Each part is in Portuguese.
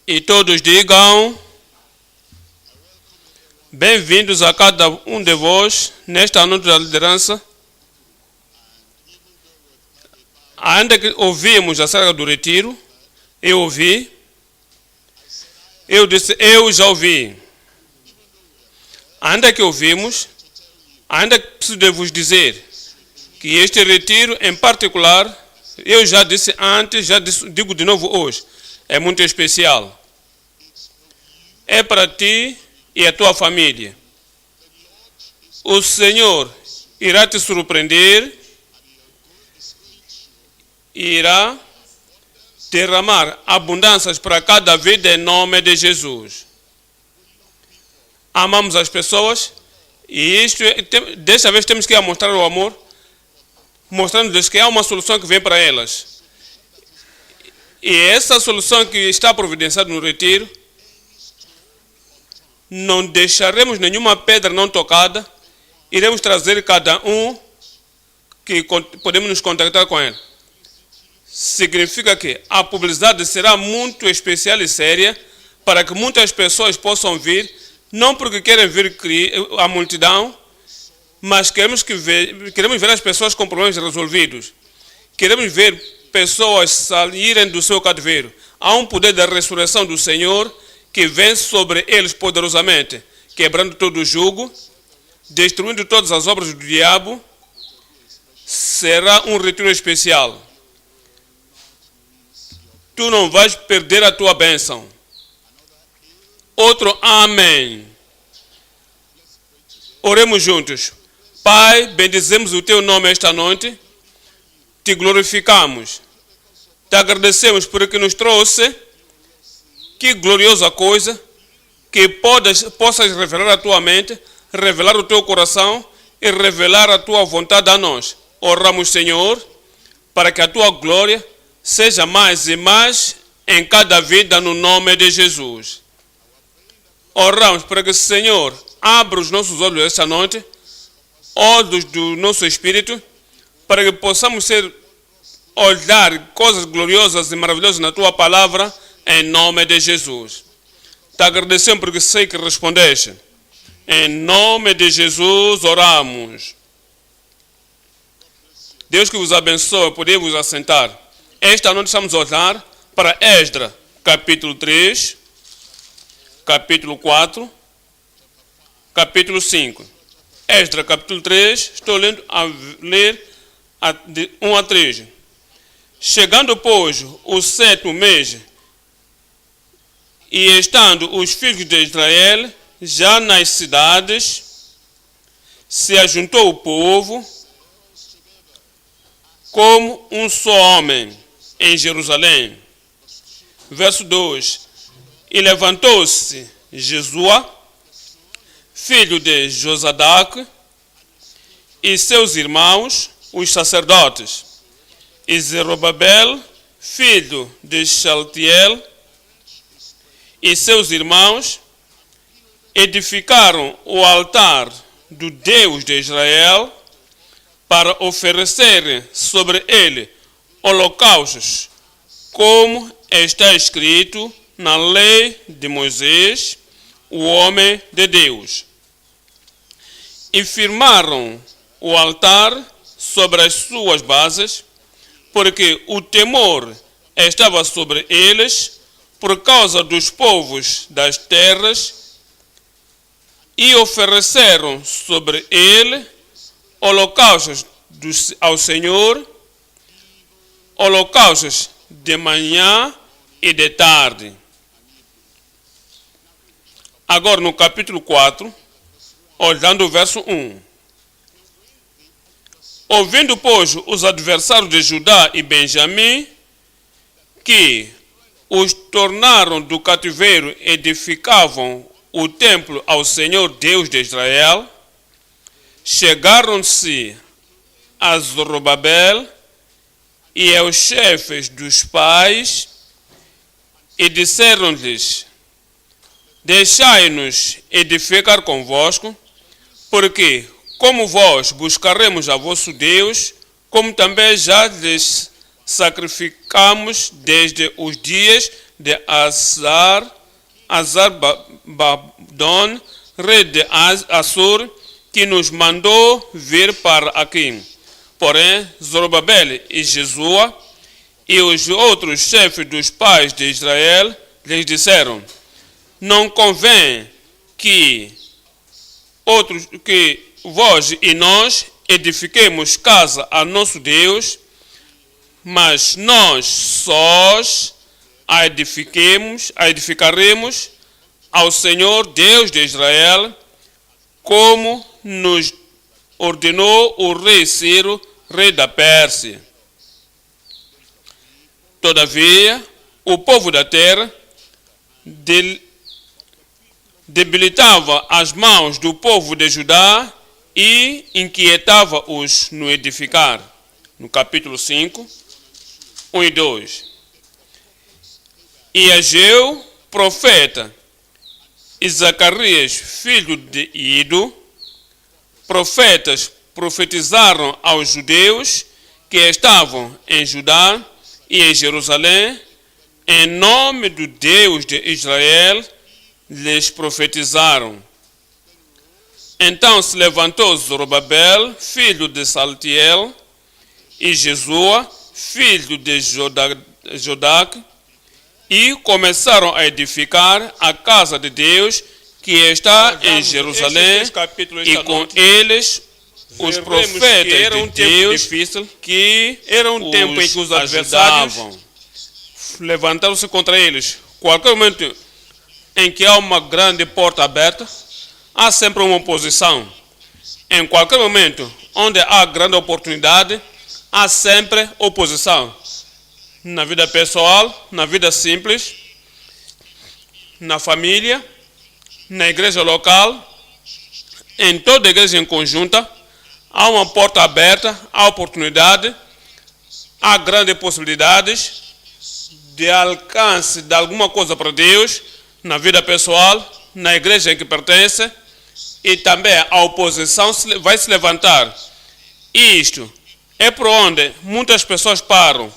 E todos digam: bem-vindos a cada um de vós nesta noite da liderança. Ainda que ouvimos acerca do retiro, eu ouvi, eu disse, eu já ouvi. Ainda que ouvimos, ainda que preciso de vos dizer que este retiro em particular, eu já disse antes, digo de novo hoje, é muito especial. É para ti e a tua família. O Senhor irá te surpreender, irá derramar abundâncias para cada vida em nome de Jesus. Amamos as pessoas e desta vez temos que mostrar o amor, mostrando-lhes que há uma solução que vem para elas. E essa solução que está providenciada no retiro, não deixaremos nenhuma pedra não tocada, iremos trazer cada um que podemos nos contactar com ele. Significa que a publicidade será muito especial e séria para que muitas pessoas possam vir, não porque querem ver a multidão, mas queremos ver as pessoas com problemas resolvidos. Queremos ver pessoas saírem do seu cativeiro. Há um poder da ressurreição do Senhor que vem sobre eles poderosamente, quebrando todo o jugo, destruindo todas as obras do diabo. Será um retiro especial. Tu não vais perder a tua bênção. Outro amém. Oremos juntos. Pai, bendizemos o teu nome esta noite. Te glorificamos. Te agradecemos por que nos trouxe. Que gloriosa coisa. Que possas revelar a tua mente, revelar o teu coração e revelar a tua vontade a nós. Oramos, Senhor, para que a tua glória seja mais e mais em cada vida no nome de Jesus. Oramos para que o Senhor abra os nossos olhos esta noite, olhos do nosso espírito, para que possamos olhar coisas gloriosas e maravilhosas na tua palavra, em nome de Jesus. Te agradecemos porque sei que respondeste. Em nome de Jesus oramos. Deus que vos abençoe, podemos assentar. Esta noite estamos a olhar para Esdras, capítulo 3, capítulo 4, capítulo 5. Esdras, capítulo 3, estou ler de 1 a 3. Chegando, pois, o 7º mês, e estando os filhos de Israel já nas cidades, se ajuntou o povo como um só homem em Jerusalém. Verso 2. E levantou-se Jesua, filho de Josadac, e seus irmãos, os sacerdotes, e Zerubabel, filho de Shaltiel, e seus irmãos, edificaram o altar do Deus de Israel para oferecerem sobre ele holocaustos, como está escrito na lei de Moisés, o homem de Deus. E firmaram o altar sobre as suas bases, porque o temor estava sobre eles por causa dos povos das terras, e ofereceram sobre ele holocaustos ao Senhor, holocaustos de manhã e de tarde. Agora no capítulo 4, olhando o verso 1. Ouvindo, pois, os adversários de Judá e Benjamim, que os tornaram do cativeiro, edificavam o templo ao Senhor Deus de Israel, chegaram-se a Zorobabel e aos chefes dos pais e disseram-lhes: deixai-nos edificar convosco, porque como vós buscaremos a vosso Deus, como também já lhes sacrificamos desde os dias de Azarbadon, rei de Assur, que nos mandou vir para aqui. Porém, Zorobabel e Jesua e os outros chefes dos pais de Israel lhes disseram: não convém que vós e nós edifiquemos casa a nosso Deus, mas nós sós a edificaremos ao Senhor Deus de Israel, como nos ordenou o rei Ciro, rei da Pérsia. Todavia, o povo da terra debilitava as mãos do povo de Judá e inquietava-os no edificar. No capítulo 5, 1 e 2. E Ageu, profeta, e Zacarias, filho de Ido, profetas, profetizaram aos judeus que estavam em Judá e em Jerusalém, em nome do Deus de Israel, lhes profetizaram. Então se levantou Zorobabel, filho de Saltiel, e Jesua, filho de Jodac, e começaram a edificar a casa de Deus que está em Jerusalém, e com eles os profetas de Deus, que era um tempo em que os adversários levantaram-se contra eles. Qualquer momento em que há uma grande porta aberta, há sempre uma oposição. Em qualquer momento onde há grande oportunidade, há sempre oposição. Na vida pessoal, na vida simples, na família, na igreja local, em toda a igreja em conjunta, há uma porta aberta, há oportunidade, há grandes possibilidades de alcance de alguma coisa para Deus, na vida pessoal, na igreja em que pertence, e também a oposição vai se levantar. Isto é por onde muitas pessoas param,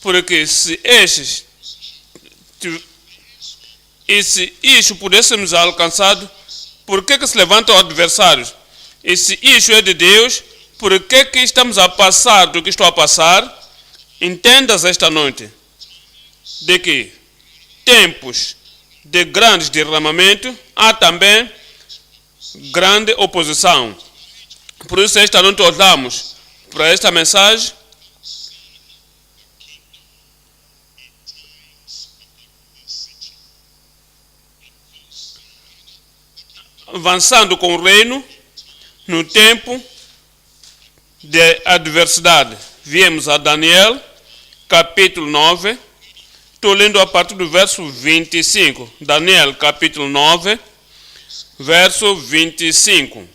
porque se isto pudéssemos alcançado, por que se levantam adversários? E se isto é de Deus, por que estamos a passar do que estou a passar? Entendas esta noite de que tempos de grandes derramamento há também grande oposição. Por isso esta noite olhamos para esta mensagem avançando com o reino no tempo de adversidade. Viemos a Daniel, capítulo 9. Estou lendo a partir do verso 25. Daniel, capítulo 9, verso 25.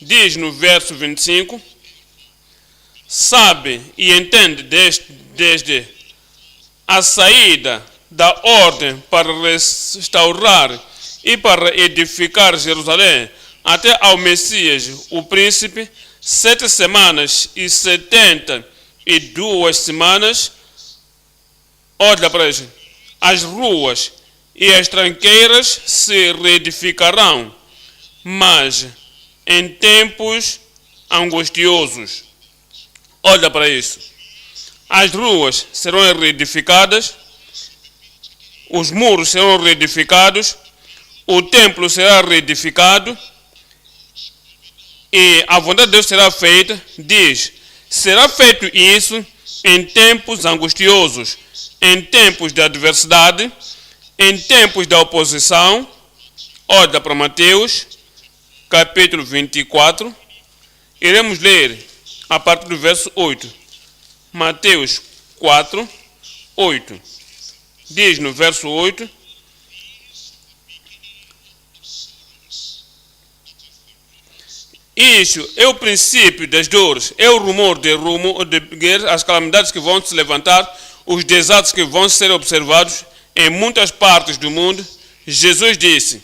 Diz no verso 25: sabe e entende desde a saída da ordem para restaurar e para edificar Jerusalém até ao Messias, o príncipe, 7 semanas e 72 semanas. Olha para isso. As ruas e as tranqueiras se reedificarão, mas em tempos angustiosos. Olha para isso. As ruas serão reedificadas, os muros serão reedificados, o templo será reedificado e a vontade de Deus será feita. Diz, será feito isso em tempos angustiosos, em tempos de adversidade, em tempos da oposição. Olha para Mateus, capítulo 24. Iremos ler a partir do verso 8. Mateus 4, 8. Diz no verso 8: isso é o princípio das dores, é o rumor de guerra, as calamidades que vão se levantar, os desastres que vão ser observados em muitas partes do mundo. Jesus disse,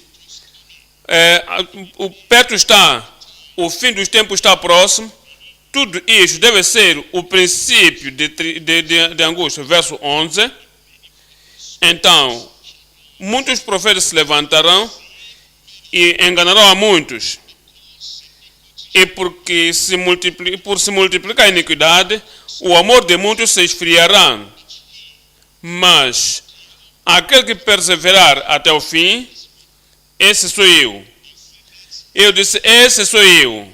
perto está, o fim dos tempos está próximo, tudo isso deve ser o princípio de angústia. Verso 11, Então, muitos profetas se levantarão e enganarão a muitos. E por se multiplicar a iniquidade, o amor de muitos se esfriará. Mas aquele que perseverar até o fim, esse sou eu. Eu disse, esse sou eu.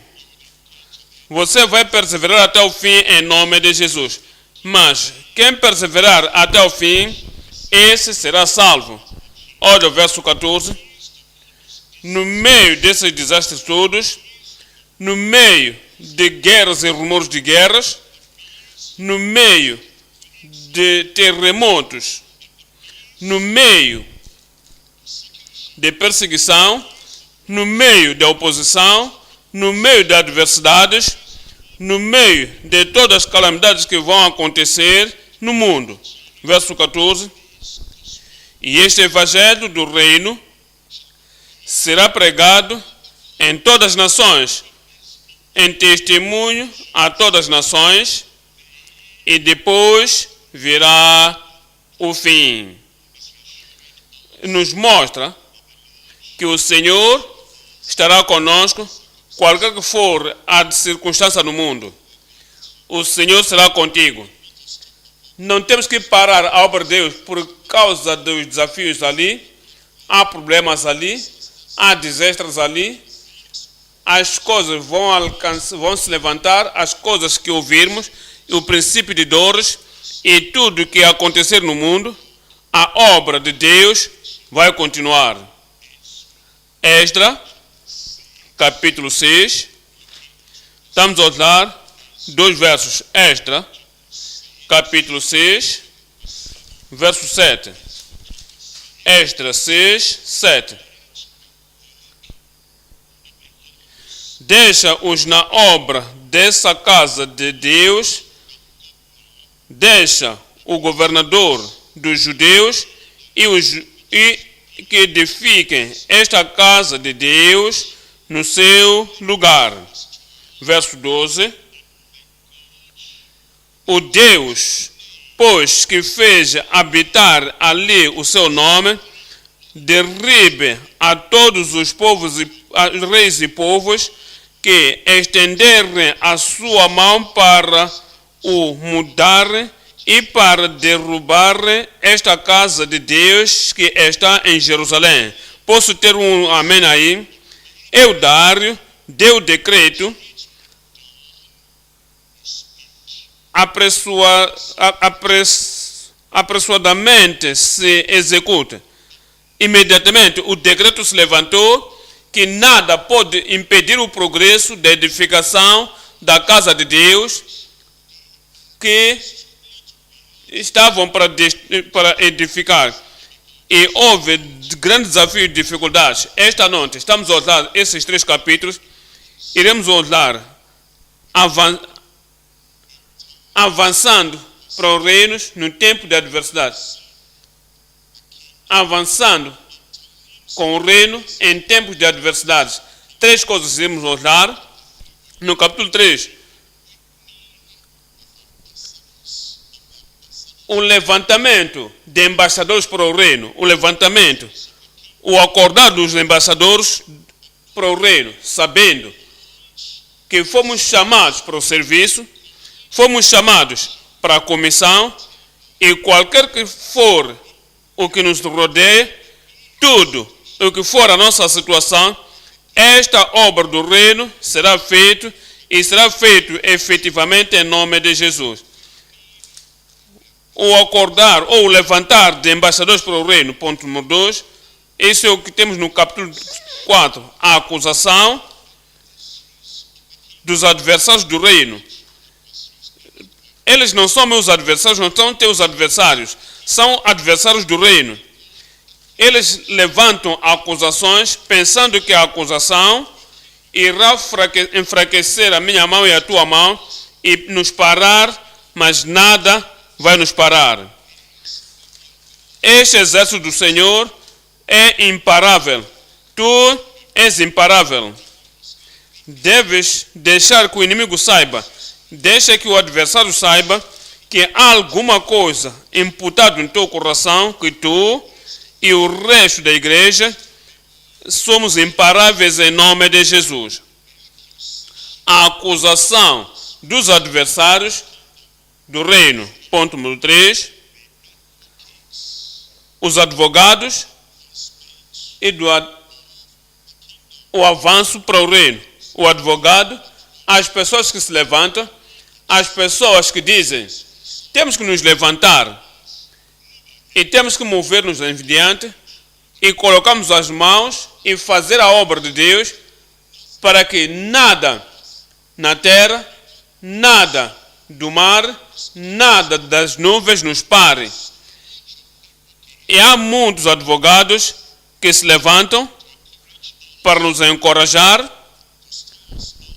Você vai perseverar até o fim em nome de Jesus. Mas quem perseverar até o fim, esse será salvo. Olha o verso 14. No meio desses desastres todos, no meio de guerras e rumores de guerras, no meio de terremotos, no meio de perseguição, no meio da oposição, no meio de adversidades, no meio de todas as calamidades que vão acontecer no mundo. Verso 14. E este evangelho do reino será pregado em todas as nações, em testemunho a todas as nações, e depois virá o fim. Nos mostra que o Senhor estará conosco, qualquer que for a circunstância no mundo. O Senhor será contigo. Não temos que parar a obra de Deus por causa dos desafios ali. Há problemas ali, há desastres ali. As coisas vão se levantar, as coisas que ouvirmos, o princípio de dores e tudo que acontecer no mundo, a obra de Deus vai continuar. Esdras, capítulo 6, estamos a olhar 2 versos. Esdras, capítulo 6, verso 7. Esdras 6, 7. Deixa-os na obra dessa casa de Deus, deixa o governador dos judeus e que edifiquem esta casa de Deus no seu lugar. Verso 12. O Deus, pois, que fez habitar ali o seu nome, derribe a todos os povos, reis e povos, que estenderem a sua mão para o mudarem e para derrubar esta casa de Deus que está em Jerusalém. Posso ter um amém aí? Eudário deu decreto apressadamente se executa. Imediatamente o decreto se levantou que nada pode impedir o progresso da edificação da casa de Deus que estavam para edificar. E houve grandes desafios e dificuldades. Esta noite estamos a olhar esses 3 capítulos. Iremos olhar avançando para os reinos no tempo de adversidade. Avançando com o reino em tempos de adversidades. 3 coisas iremos olhar. No capítulo 3, o levantamento de embaixadores para o reino. O acordar dos embaixadores para o reino, sabendo que fomos chamados para o serviço, fomos chamados para a comissão, e qualquer que for o que nos rodeia, tudo o que for a nossa situação, esta obra do reino será feita e será feito efetivamente em nome de Jesus. O acordar ou o levantar de embaixadores para o reino, ponto número 2, esse é o que temos no capítulo 4, a acusação dos adversários do reino. Eles não são meus adversários, não são teus adversários, são adversários do reino. Eles levantam acusações pensando que a acusação irá enfraquecer a minha mão e a tua mão e nos parar, mas nada vai nos parar. Este exército do Senhor é imparável. Tu és imparável. Deves deixar que o inimigo saiba. Deixa que o adversário saiba que há alguma coisa imputada no teu coração que tu e o resto da igreja somos imparáveis em nome de Jesus. A acusação dos adversários do reino. Ponto número 3. Os advogados e o avanço para o reino. O advogado, as pessoas que se levantam, as pessoas que dizem temos que nos levantar e temos que mover-nos em diante e colocarmos as mãos e fazer a obra de Deus para que nada na terra, nada do mar, nada das nuvens nos pare. E há muitos advogados que se levantam para nos encorajar,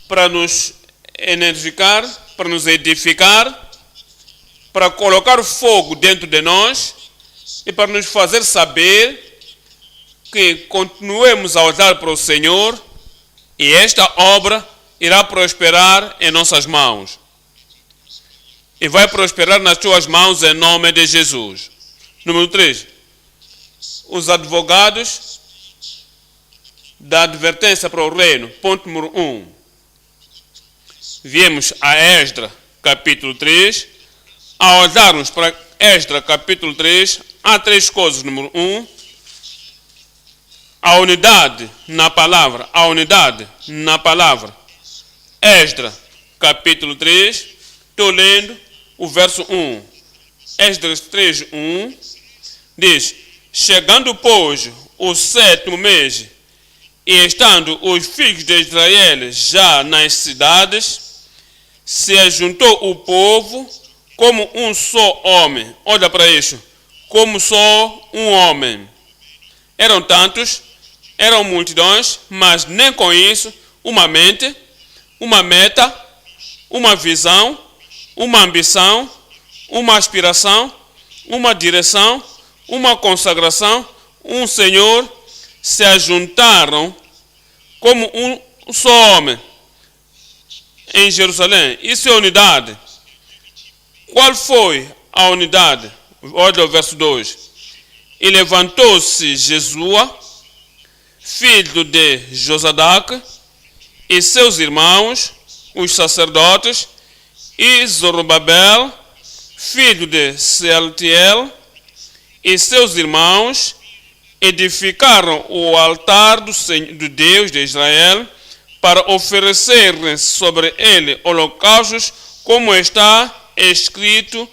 para nos energizar, para nos edificar, para colocar fogo dentro de nós e para nos fazer saber que continuemos a olhar para o Senhor e esta obra irá prosperar em nossas mãos. E vai prosperar nas tuas mãos em nome de Jesus. Número 3. Os advogados da advertência para o reino. Ponto número 1. Viemos a Esdras, capítulo 3. Ao olharmos para Esdras, capítulo 3, há 3 coisas. Número 1. A unidade na palavra. A unidade na palavra. Esdras, capítulo 3. Estou lendo o verso 1. Esdras 3, 1. Diz: chegando, pois, o 7º mês, e estando os filhos de Israel já nas cidades, se ajuntou o povo como um só homem. Olha para isso. Como só um homem. Eram tantos, eram multidões, mas nem com isso, uma mente, uma meta, uma visão, uma ambição, uma aspiração, uma direção, uma consagração, um Senhor, se ajuntaram como um só homem em Jerusalém. Isso é unidade. Qual foi a unidade? Olha o verso 2. E levantou-se Jesua, filho de Josadac, e seus irmãos, os sacerdotes, e Zorobabel, filho de Sealtiel, e seus irmãos, edificaram o altar do Deus de Israel para oferecerem sobre ele holocaustos, como está escrito.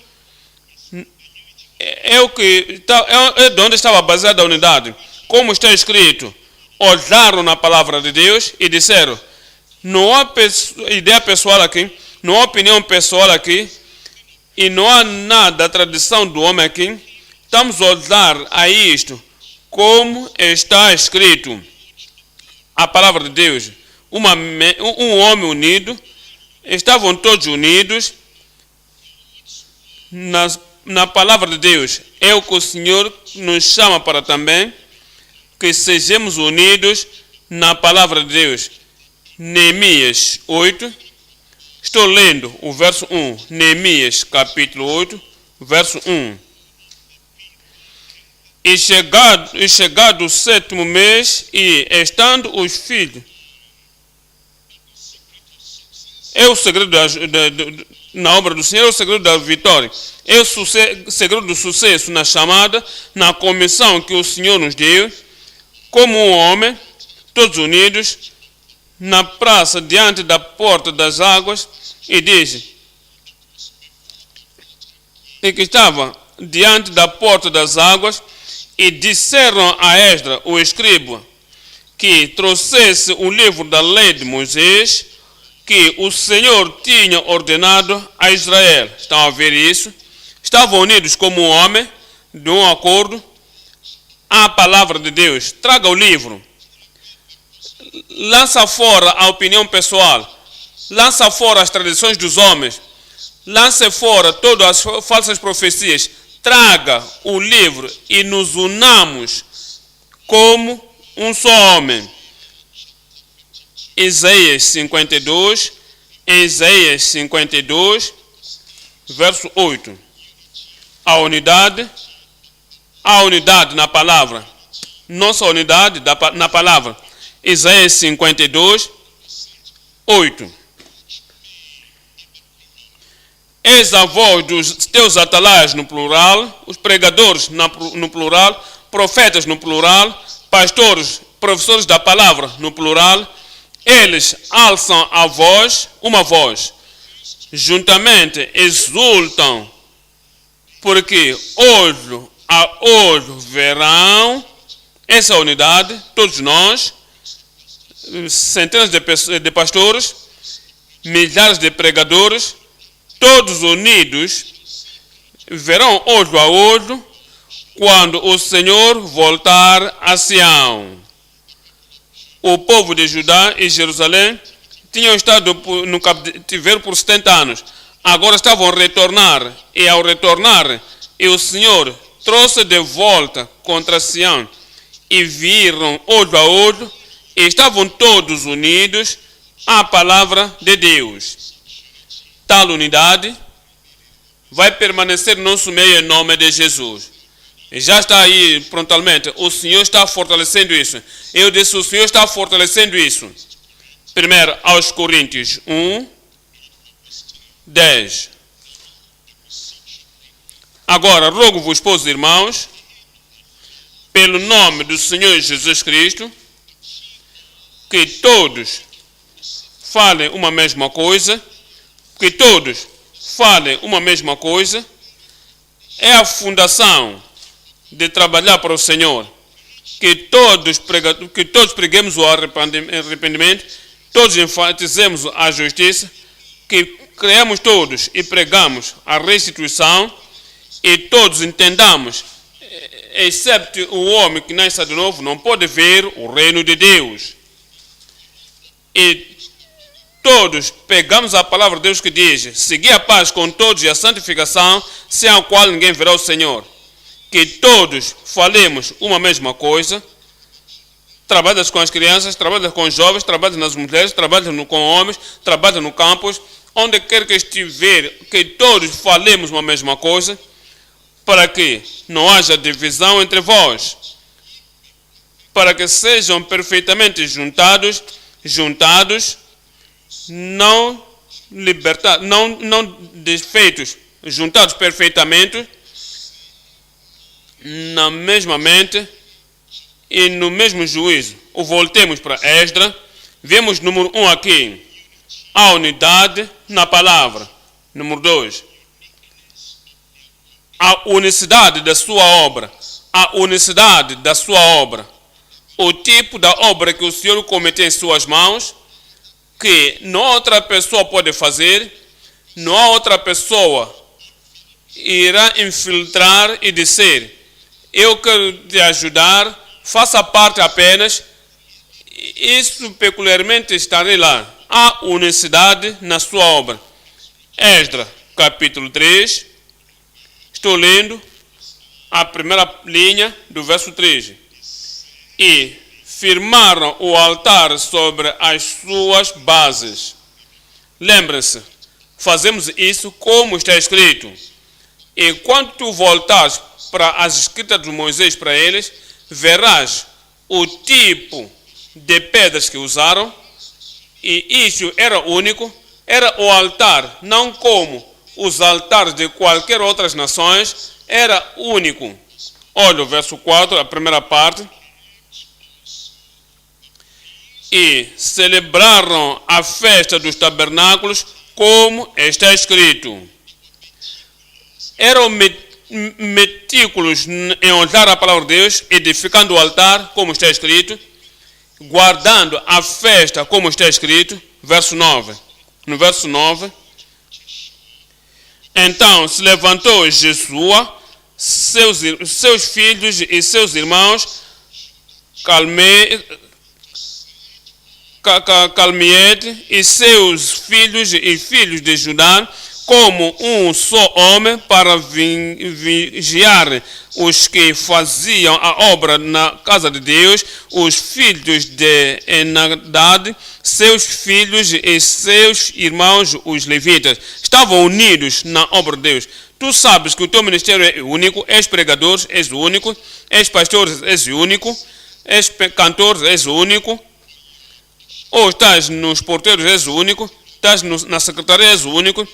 É de onde estava baseada a unidade. Como está escrito, olharam na palavra de Deus e disseram: não há ideia pessoal aqui, não há opinião pessoal aqui, e não há nada da tradição do homem aqui. Estamos a olhar a isto como está escrito. A palavra de Deus. Um homem unido. Estavam todos unidos na palavra de Deus. É o que o Senhor nos chama para também, que sejamos unidos na palavra de Deus. Neemias 8. Estou lendo o verso 1. Neemias capítulo 8, verso 1. E chegado o 7º mês, e estando os filhos. É o segredo na obra do Senhor, é o segredo da vitória. É o segredo do sucesso na chamada, na comissão que o Senhor nos deu, como um homem, todos unidos, na praça, diante da porta das águas, e diz, e que estava diante da porta das águas, e disseram a Esdras, o escriba, que trouxesse o livro da lei de Moisés, que o Senhor tinha ordenado a Israel. Estão a ver isso? Estavam unidos como um homem, de um acordo, à palavra de Deus. Traga o livro. Lança fora a opinião pessoal. Lança fora as tradições dos homens. Lance fora todas as falsas profecias. Traga o livro e nos unamos como um só homem. Isaías 52, verso 8. A unidade na palavra. Nossa unidade na palavra. Isaías 52, 8. És a voz dos teus atalaias no plural, os pregadores no plural, profetas no plural, pastores, professores da palavra no plural. Eles alçam a voz, uma voz, juntamente exultam, porque olho a olho verão essa unidade, todos nós, centenas de pastores, milhares de pregadores, todos unidos, verão olho a olho quando o Senhor voltar a Sião. O povo de Judá e Jerusalém tinham estado no cativeiro por 70 anos. Agora estavam a retornar. E ao retornar, o Senhor trouxe de volta contra Sião. E viram olho a olho. E estavam todos unidos à palavra de Deus. Tal unidade vai permanecer no nosso meio em nome de Jesus. Já está aí prontamente. O Senhor está fortalecendo isso. Eu disse, o Senhor está fortalecendo isso. Primeiro, aos Coríntios 1, 10. Agora, rogo-vos, pois, irmãos, pelo nome do Senhor Jesus Cristo, que todos falem uma mesma coisa, que todos falem uma mesma coisa. É a fundação de trabalhar para o Senhor, que todos preguemos o arrependimento, todos enfatizemos a justiça, que creamos todos e pregamos a restituição, e todos entendamos, excepto o homem que nasce de novo, não pode ver o reino de Deus. E todos pegamos a palavra de Deus que diz, seguir a paz com todos e a santificação, sem a qual ninguém verá o Senhor. Que todos falemos uma mesma coisa, trabalhas com as crianças, trabalhas com os jovens, trabalhas nas mulheres, trabalhas com homens, trabalhas no campus, onde quer que estiver, que todos falemos uma mesma coisa, para que não haja divisão entre vós, para que sejam perfeitamente juntados, não libertados, não desfeitos, juntados perfeitamente, na mesma mente e no mesmo juízo. Voltemos para Esdras. Vemos número 1 aqui, a unidade na palavra. Número 2, a unicidade da sua obra. A unicidade da sua obra. O tipo da obra que o Senhor cometeu em suas mãos, que não outra pessoa pode fazer, não há outra pessoa irá infiltrar e dizer, eu quero te ajudar, faça parte apenas. Isso peculiarmente estarei lá. Há unicidade na sua obra. Esdras, capítulo 3. Estou lendo a primeira linha do verso 13. E firmaram o altar sobre as suas bases. Lembre-se, fazemos isso como está escrito. E quando tu voltares para as escritas de Moisés para eles, verás o tipo de pedras que usaram, e isso era único, era o altar, não como os altares de qualquer outras nações, era único. Olha o verso 4, a primeira parte. E celebraram a festa dos tabernáculos como está escrito. Eram metículos em olhar a palavra de Deus, edificando o altar, como está escrito, guardando a festa, como está escrito, verso 9. No verso 9, então se levantou Jesua, seus filhos e seus irmãos, Calmiete e seus filhos e filhos de Judá, como um só homem para vigiar os que faziam a obra na casa de Deus, os filhos de Enadad, seus filhos e seus irmãos, os levitas. Estavam unidos na obra de Deus. Tu sabes que o teu ministério é único, és pregador, és o único, és pastor, és o único, és cantor, és o único, ou estás nos porteiros, és o único, estás na secretaria, és o único,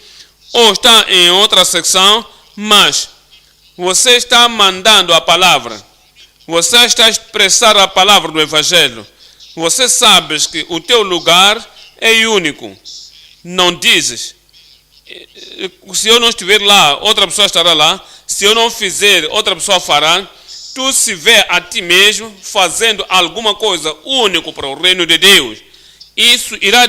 ou está em outra secção, mas você está mandando a palavra, você está a expressar a palavra do Evangelho, você sabe que o teu lugar é único, não dizes, se eu não estiver lá, outra pessoa estará lá, se eu não fizer, outra pessoa fará, tu se vê a ti mesmo fazendo alguma coisa única para o reino de Deus, isso irá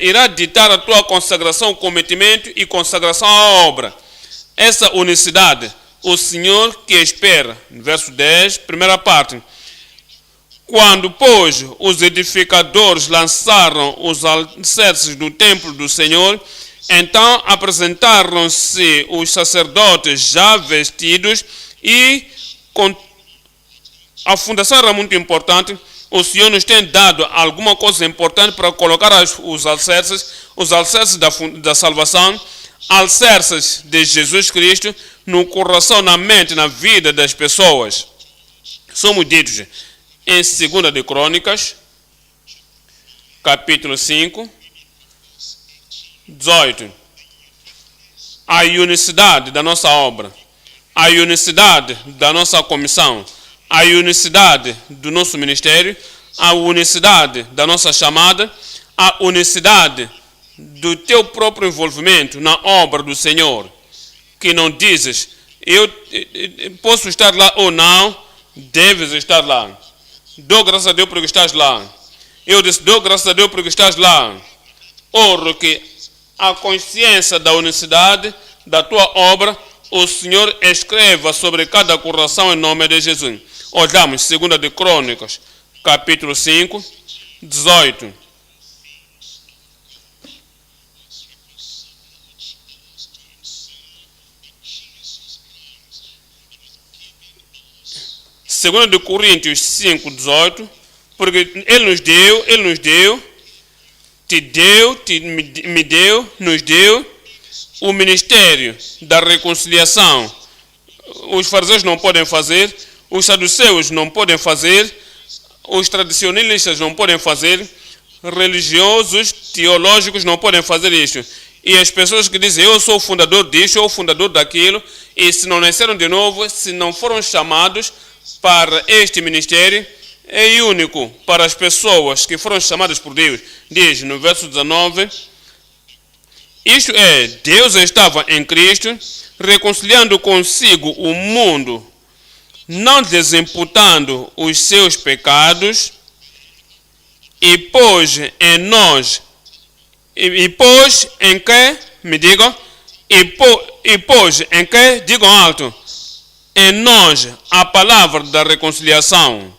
irá ditar a tua consagração, cometimento e consagração à obra. Essa unicidade, o Senhor que espera. Verso 10, primeira parte. Quando, pois, os edificadores lançaram os alicerces do templo do Senhor, então apresentaram-se os sacerdotes já vestidos e a fundação era muito importante. O Senhor nos tem dado alguma coisa importante para colocar os alicerces da salvação, alicerces de Jesus Cristo no coração, na mente, na vida das pessoas. Somos ditos em 2 de Crônicas, capítulo 5, 18. A unicidade da nossa obra, a unicidade da nossa comissão, a unicidade do nosso ministério, a unicidade da nossa chamada, a unicidade do teu próprio envolvimento na obra do Senhor, que não dizes, eu posso estar lá ou não, deves estar lá. Dou graças a Deus porque estás lá. Eu disse, dou graças a Deus porque estás lá. Oro que a consciência da unicidade da tua obra, o Senhor escreva sobre cada coração em nome de Jesus. Olhamos 2 de Crônicas, capítulo 5, 18. Segundo de Coríntios 5, 18, porque Ele nos deu, nos deu o ministério da reconciliação. Os fariseus não podem fazer, os saduceus não podem fazer, os tradicionalistas não podem fazer, religiosos, teológicos não podem fazer isso. E as pessoas que dizem, eu sou o fundador disso, eu sou o fundador daquilo, e se não nasceram de novo, se não foram chamados para este ministério, é único para as pessoas que foram chamadas por Deus. Diz no verso 19, isto é, Deus estava em Cristo, reconciliando consigo o mundo, não lhes imputando os seus pecados, e pôs em nós, e pôs em que, me digam, e pôs em que, digam alto, em nós a palavra da reconciliação.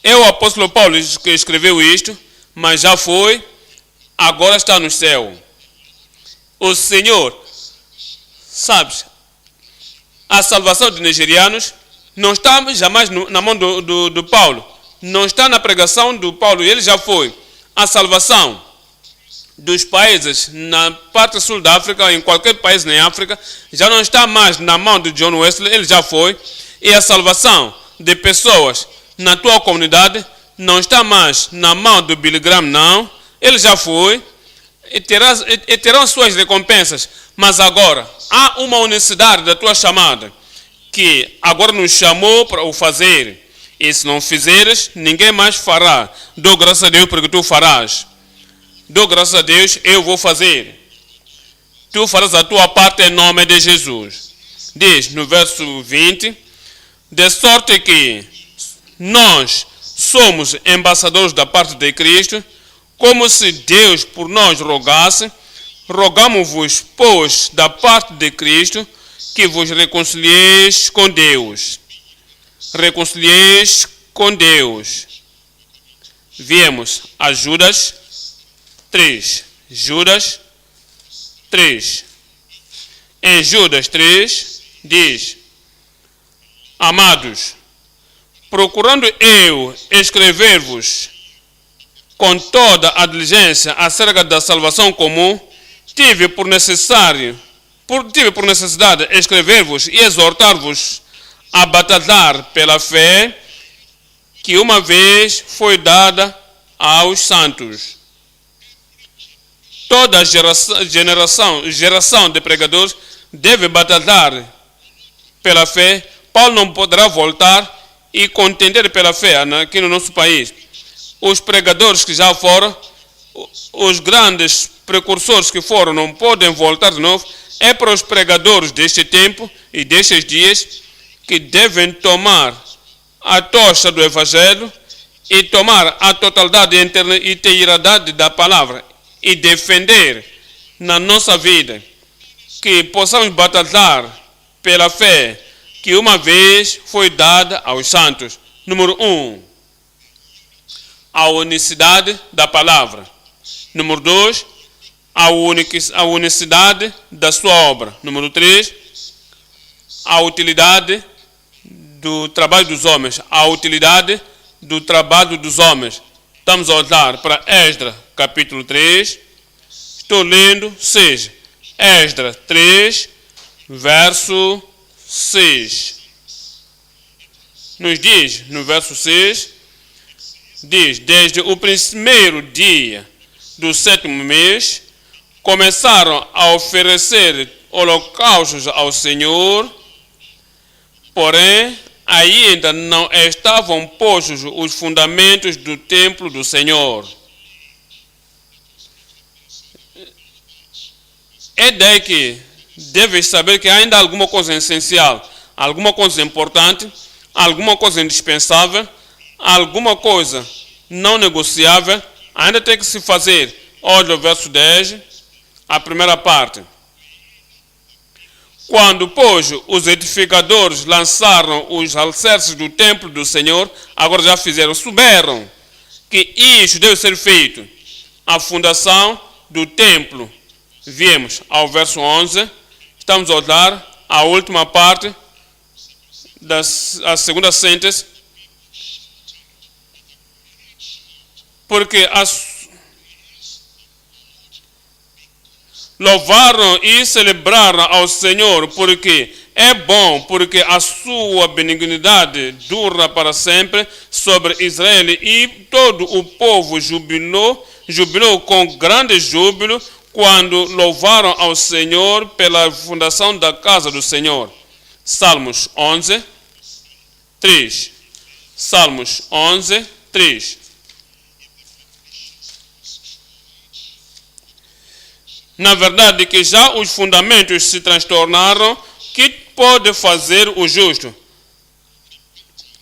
É o apóstolo Paulo que escreveu isto, mas já foi, agora está no céu. O Senhor, sabes, a salvação de nigerianos não está jamais na mão do Paulo, não está na pregação do Paulo, ele já foi. A salvação dos países na parte sul da África, em qualquer país na África, já não está mais na mão de John Wesley, ele já foi. E a salvação de pessoas na tua comunidade não está mais na mão do Billy Graham, não, ele já foi. E terão suas recompensas, mas agora há uma unicidade da tua chamada que agora nos chamou para o fazer, e se não fizeres, ninguém mais fará. Dou graças a Deus porque tu farás, dou graças a Deus, eu vou fazer, tu farás a tua parte em nome de Jesus. Diz no verso 20, de sorte que nós somos embaixadores da parte de Cristo, como se Deus por nós rogasse, rogamos-vos, pois, da parte de Cristo, que vos reconcilieis com Deus. Reconcilieis com Deus. Viemos a Judas 3. Judas 3. Em Judas 3, diz: Amados, procurando eu escrever-vos com toda a diligência acerca da salvação comum, tive por necessidade escrever-vos e exortar-vos a batalhar pela fé que uma vez foi dada aos santos. Toda geração de pregadores deve batalhar pela fé. Paulo não poderá voltar e contender pela fé aqui no nosso país. Os pregadores que já foram, os grandes precursores que foram, não podem voltar de novo. É para os pregadores deste tempo e destes dias que devem tomar a tocha do Evangelho e tomar a totalidade e integridade da palavra e defender na nossa vida que possamos batalhar pela fé que uma vez foi dada aos santos. Número 1, a unicidade da palavra. Número 2, a unicidade da sua obra. Número 3, a utilidade do trabalho dos homens. A utilidade do trabalho dos homens. Estamos a olhar para Esdras, capítulo 3. Estou lendo 6. Esdras 3, verso 6. Nos diz, no verso 6, diz: Desde o primeiro dia do 7º mês, começaram a oferecer holocaustos ao Senhor, porém, ainda não estavam postos os fundamentos do templo do Senhor. É daí que deves saber que ainda há alguma coisa essencial, alguma coisa importante, alguma coisa indispensável, alguma coisa não negociável, ainda tem que se fazer. Olha o verso 10, a primeira parte. Quando, pois, os edificadores lançaram os alicerces do templo do Senhor, agora já fizeram, souberam que isso deve ser feito. A fundação do templo. Viemos ao verso 11, estamos a olhar a última parte, a segunda síntese, porque louvaram e celebraram ao Senhor, porque é bom, porque a sua benignidade dura para sempre sobre Israel, e todo o povo jubilou com grande júbilo quando louvaram ao Senhor pela fundação da casa do Senhor. Salmos 11, 3. Salmos 11, 3. Na verdade que já os fundamentos se transtornaram, que pode fazer o justo?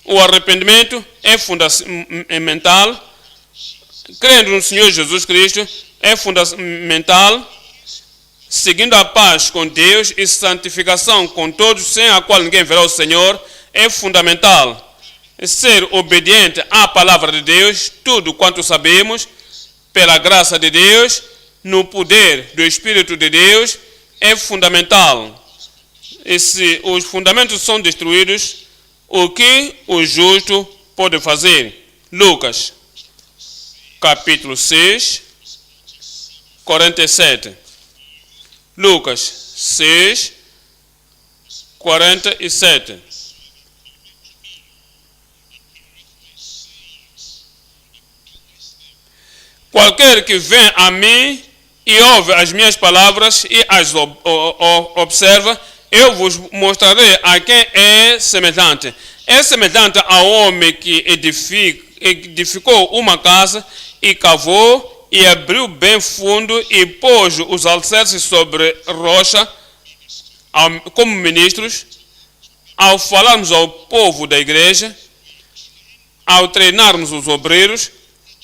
O arrependimento é fundamental. Crendo no Senhor Jesus Cristo é fundamental. Seguindo a paz com Deus e santificação com todos, sem a qual ninguém verá o Senhor, é fundamental. Ser obediente à palavra de Deus, tudo quanto sabemos, pela graça de Deus, no poder do Espírito de Deus, é fundamental. E se os fundamentos são destruídos, o que o justo pode fazer? Lucas, capítulo 6, 47. Lucas 6, 47. Qualquer que vem a mim e ouve as minhas palavras e as observa, eu vos mostrarei a quem é semelhante. É semelhante ao homem que edificou uma casa e cavou e abriu bem fundo e pôs os alicerces sobre rocha. Como ministros, ao falarmos ao povo da igreja, ao treinarmos os obreiros,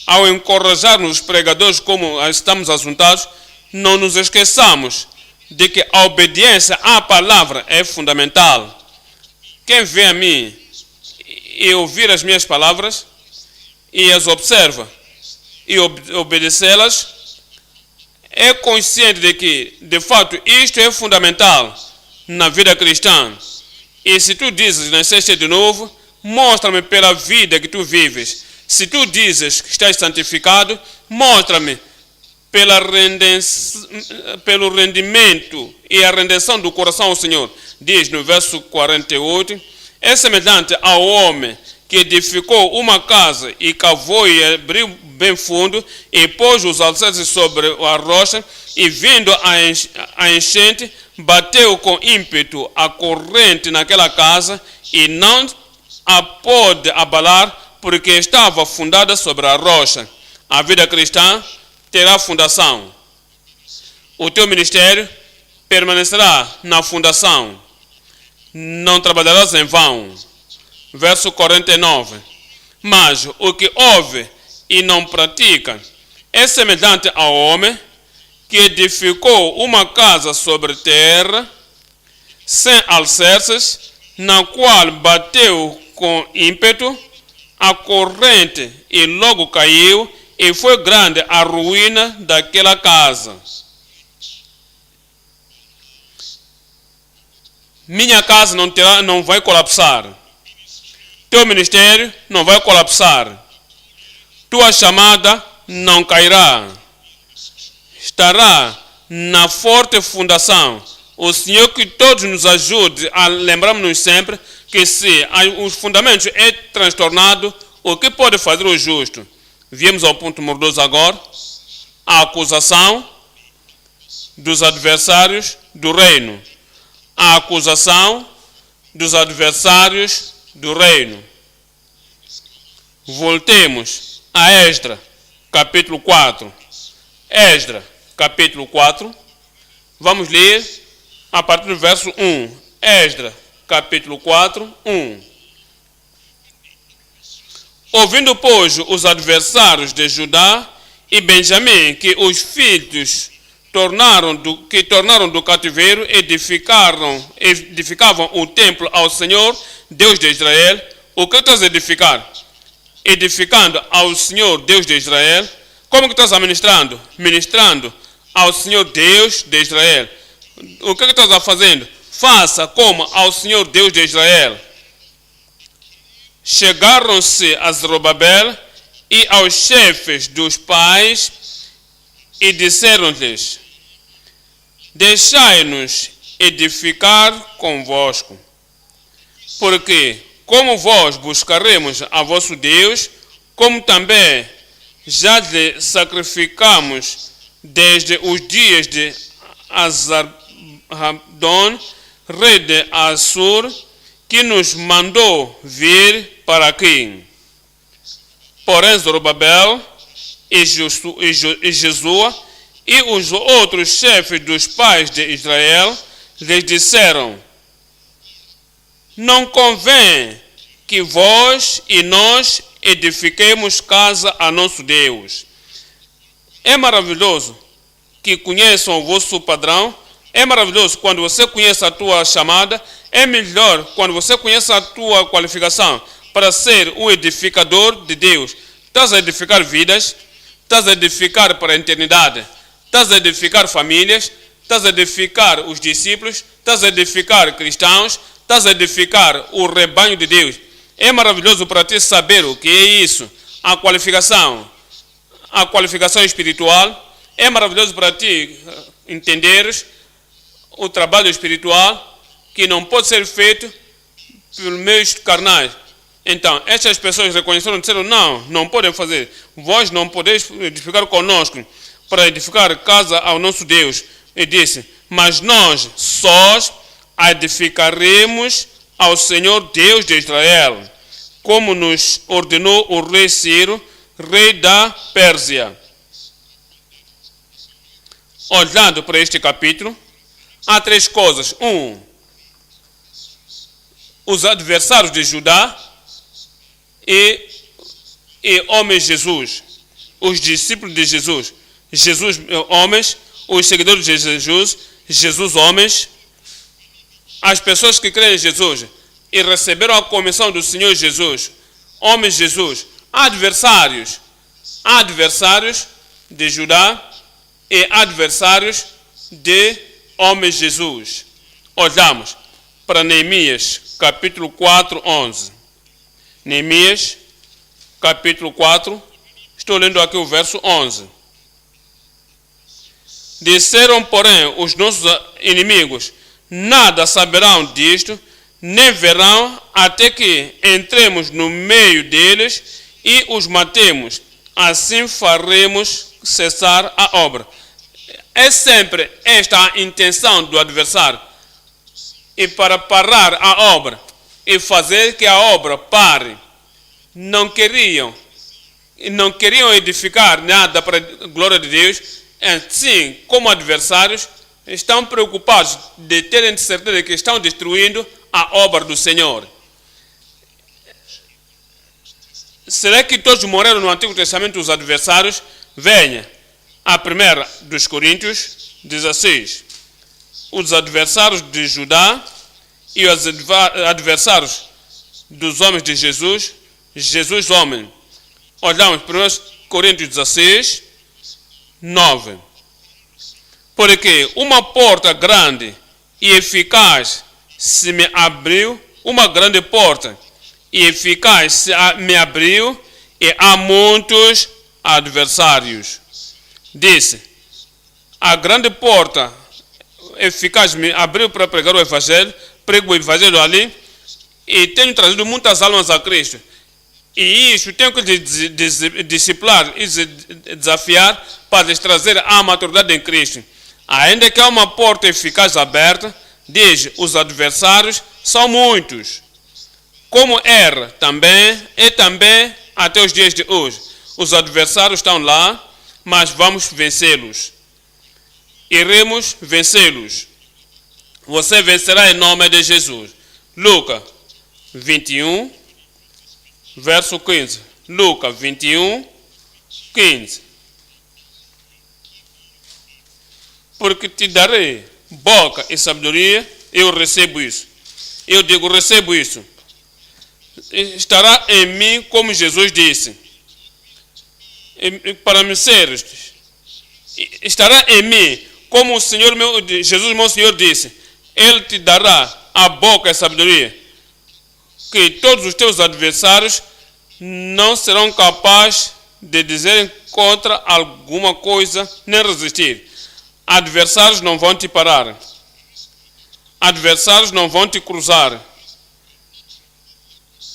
ao encorajarmos os pregadores como estamos assuntados, não nos esqueçamos de que a obediência à palavra é fundamental. Quem vem a mim e ouvir as minhas palavras e as observa e obedecê-las é consciente de que, de fato, isto é fundamental na vida cristã. E se tu dizes, nasceste de novo, mostra-me pela vida que tu vives. Se tu dizes que estás santificado, mostra-me pelo rendimento e a rendição do coração ao Senhor. Diz no verso 48, é semelhante ao homem que edificou uma casa e cavou e abriu bem fundo e pôs os alicerces sobre a rocha e vindo a enchente, bateu com ímpeto a corrente naquela casa e não a pôde abalar porque estava fundada sobre a rocha. A vida cristã terá fundação. O teu ministério permanecerá na fundação. Não trabalharás em vão. Verso 49. Mas o que ouve e não pratica é semelhante ao homem que edificou uma casa sobre terra, sem alicerces, na qual bateu com ímpeto a corrente e logo caiu, e foi grande a ruína daquela casa. Minha casa não vai colapsar. Teu ministério não vai colapsar. Tua chamada não cairá. Estará na forte fundação. O Senhor que todos nos ajude a lembrarmos sempre que se os fundamentos é transtornado, o que pode fazer o justo? Viemos ao ponto número 2 agora. A acusação dos adversários do reino. A acusação dos adversários do reino. Voltemos a Esdras, capítulo 4. Esdras, capítulo 4. Vamos ler a partir do verso 1. Esdras, capítulo 4, 1. Ouvindo, pois, os adversários de Judá e Benjamim, que os filhos tornaram do cativeiro, edificavam o templo ao Senhor, Deus de Israel. O que estás a edificar? Edificando ao Senhor, Deus de Israel. Como que estás a ministrando? Ministrando ao Senhor, Deus de Israel. O que estás a fazendo? Faça como ao Senhor, Deus de Israel. Chegaram-se a Zorobabel e aos chefes dos pais e disseram-lhes: deixai-nos edificar convosco, porque como vós buscaremos a vosso Deus, como também já lhe sacrificamos desde os dias de Azar-Rabdon, rei de Assur, que nos mandou vir para aqui. Porém, Zorobabel e Jesua e os outros chefes dos pais de Israel lhes disseram: não convém que vós e nós edifiquemos casa a nosso Deus. É maravilhoso que conheçam o vosso padrão. É maravilhoso quando você conhece a tua chamada. É melhor quando você conhece a tua qualificação para ser um edificador de Deus. Estás a edificar vidas, estás a edificar para a eternidade, estás a edificar famílias, estás a edificar os discípulos, estás a edificar cristãos, estás a edificar o rebanho de Deus. É maravilhoso para ti saber o que é isso, a qualificação espiritual. É maravilhoso para ti entenderes o trabalho espiritual que não pode ser feito pelos meios carnais. Então, estas pessoas reconheceram e disseram: não podem fazer. Vós não podeis edificar conosco para edificar casa ao nosso Deus. E disse: mas nós sós edificaremos ao Senhor Deus de Israel, como nos ordenou o rei Ciro, rei da Pérsia. Olhando para este capítulo, há três coisas. Os adversários de Judá e homens de Jesus, os discípulos de Jesus, Jesus homens, os seguidores de Jesus, Jesus homens, as pessoas que creem em Jesus e receberam a comissão do Senhor Jesus, homens de Jesus, adversários de Judá e adversários de homens de Jesus. Olhamos para Neemias, capítulo 4, 11. Neemias, capítulo 4, estou lendo aqui o verso 11. Disseram, porém, os nossos inimigos: nada saberão disto, nem verão, até que entremos no meio deles e os matemos. Assim faremos cessar a obra. É sempre esta a intenção do adversário. E para parar a obra e fazer que a obra pare, não queriam edificar nada para a glória de Deus. Assim, como adversários, estão preocupados de terem certeza que estão destruindo a obra do Senhor. Será que todos morreram no Antigo Testamento, os adversários? Venha. A primeira dos Coríntios 16. Os adversários de Judá e os adversários dos homens de Jesus, Jesus homem. Olhamos para 1 Coríntios 16, 9. Porque uma porta grande e eficaz se me abriu, uma grande porta e eficaz se me abriu, e há muitos adversários. Disse: a grande porta eficaz me abriu para pregar o Evangelho, prego o Evangelho ali, e tenho trazido muitas almas a Cristo. E isso tenho que disciplinar e desafiar para lhes trazer a maturidade em Cristo. Ainda que há uma porta eficaz aberta, diz, os adversários são muitos. Como era também, e também até os dias de hoje. Os adversários estão lá, mas vamos vencê-los. Iremos vencê-los. Você vencerá em nome de Jesus. Lucas 21, verso 15. Lucas 21, 15. Porque te darei boca e sabedoria, eu recebo isso. Eu digo, recebo isso. Estará em mim, como Jesus disse. Para me seres, estará em mim, como o Senhor meu, Jesus meu Senhor disse. Ele te dará a boca e a sabedoria, que todos os teus adversários não serão capazes de dizer contra alguma coisa, nem resistir. Adversários não vão te parar. Adversários não vão te cruzar.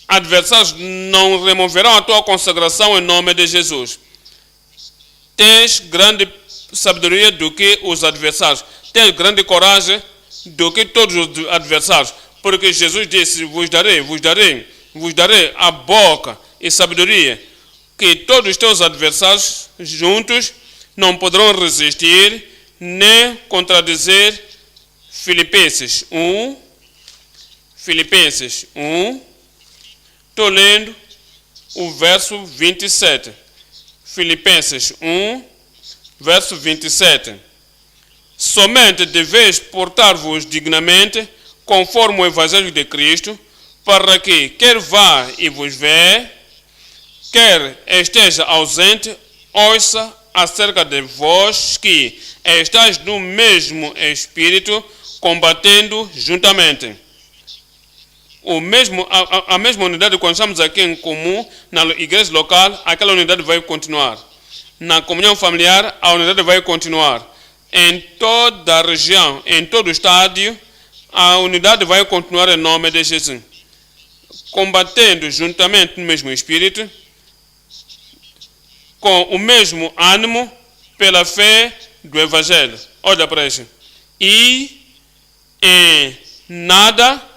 Adversários não removerão a tua consagração em nome de Jesus. Tens grande sabedoria do que os adversários. Tens grande coragem do que todos os adversários. Porque Jesus disse, vos darei a boca e sabedoria, que todos os teus adversários juntos não poderão resistir nem contradizer. Filipenses 1, estou lendo o verso 27. Filipenses 1, verso 27. Somente deveis portar-vos dignamente, conforme o Evangelho de Cristo, para que, quer vá e vos vê, quer esteja ausente, ouça acerca de vós que estáis no mesmo Espírito, combatendo juntamente. A mesma unidade, quando estamos aqui em comum, na igreja local, aquela unidade vai continuar. Na comunhão familiar, a unidade vai continuar. Em toda a região, em todo o estádio, a unidade vai continuar em nome de Jesus. Combatendo juntamente no mesmo Espírito, com o mesmo ânimo, pela fé do Evangelho. Olha para isso. E em nada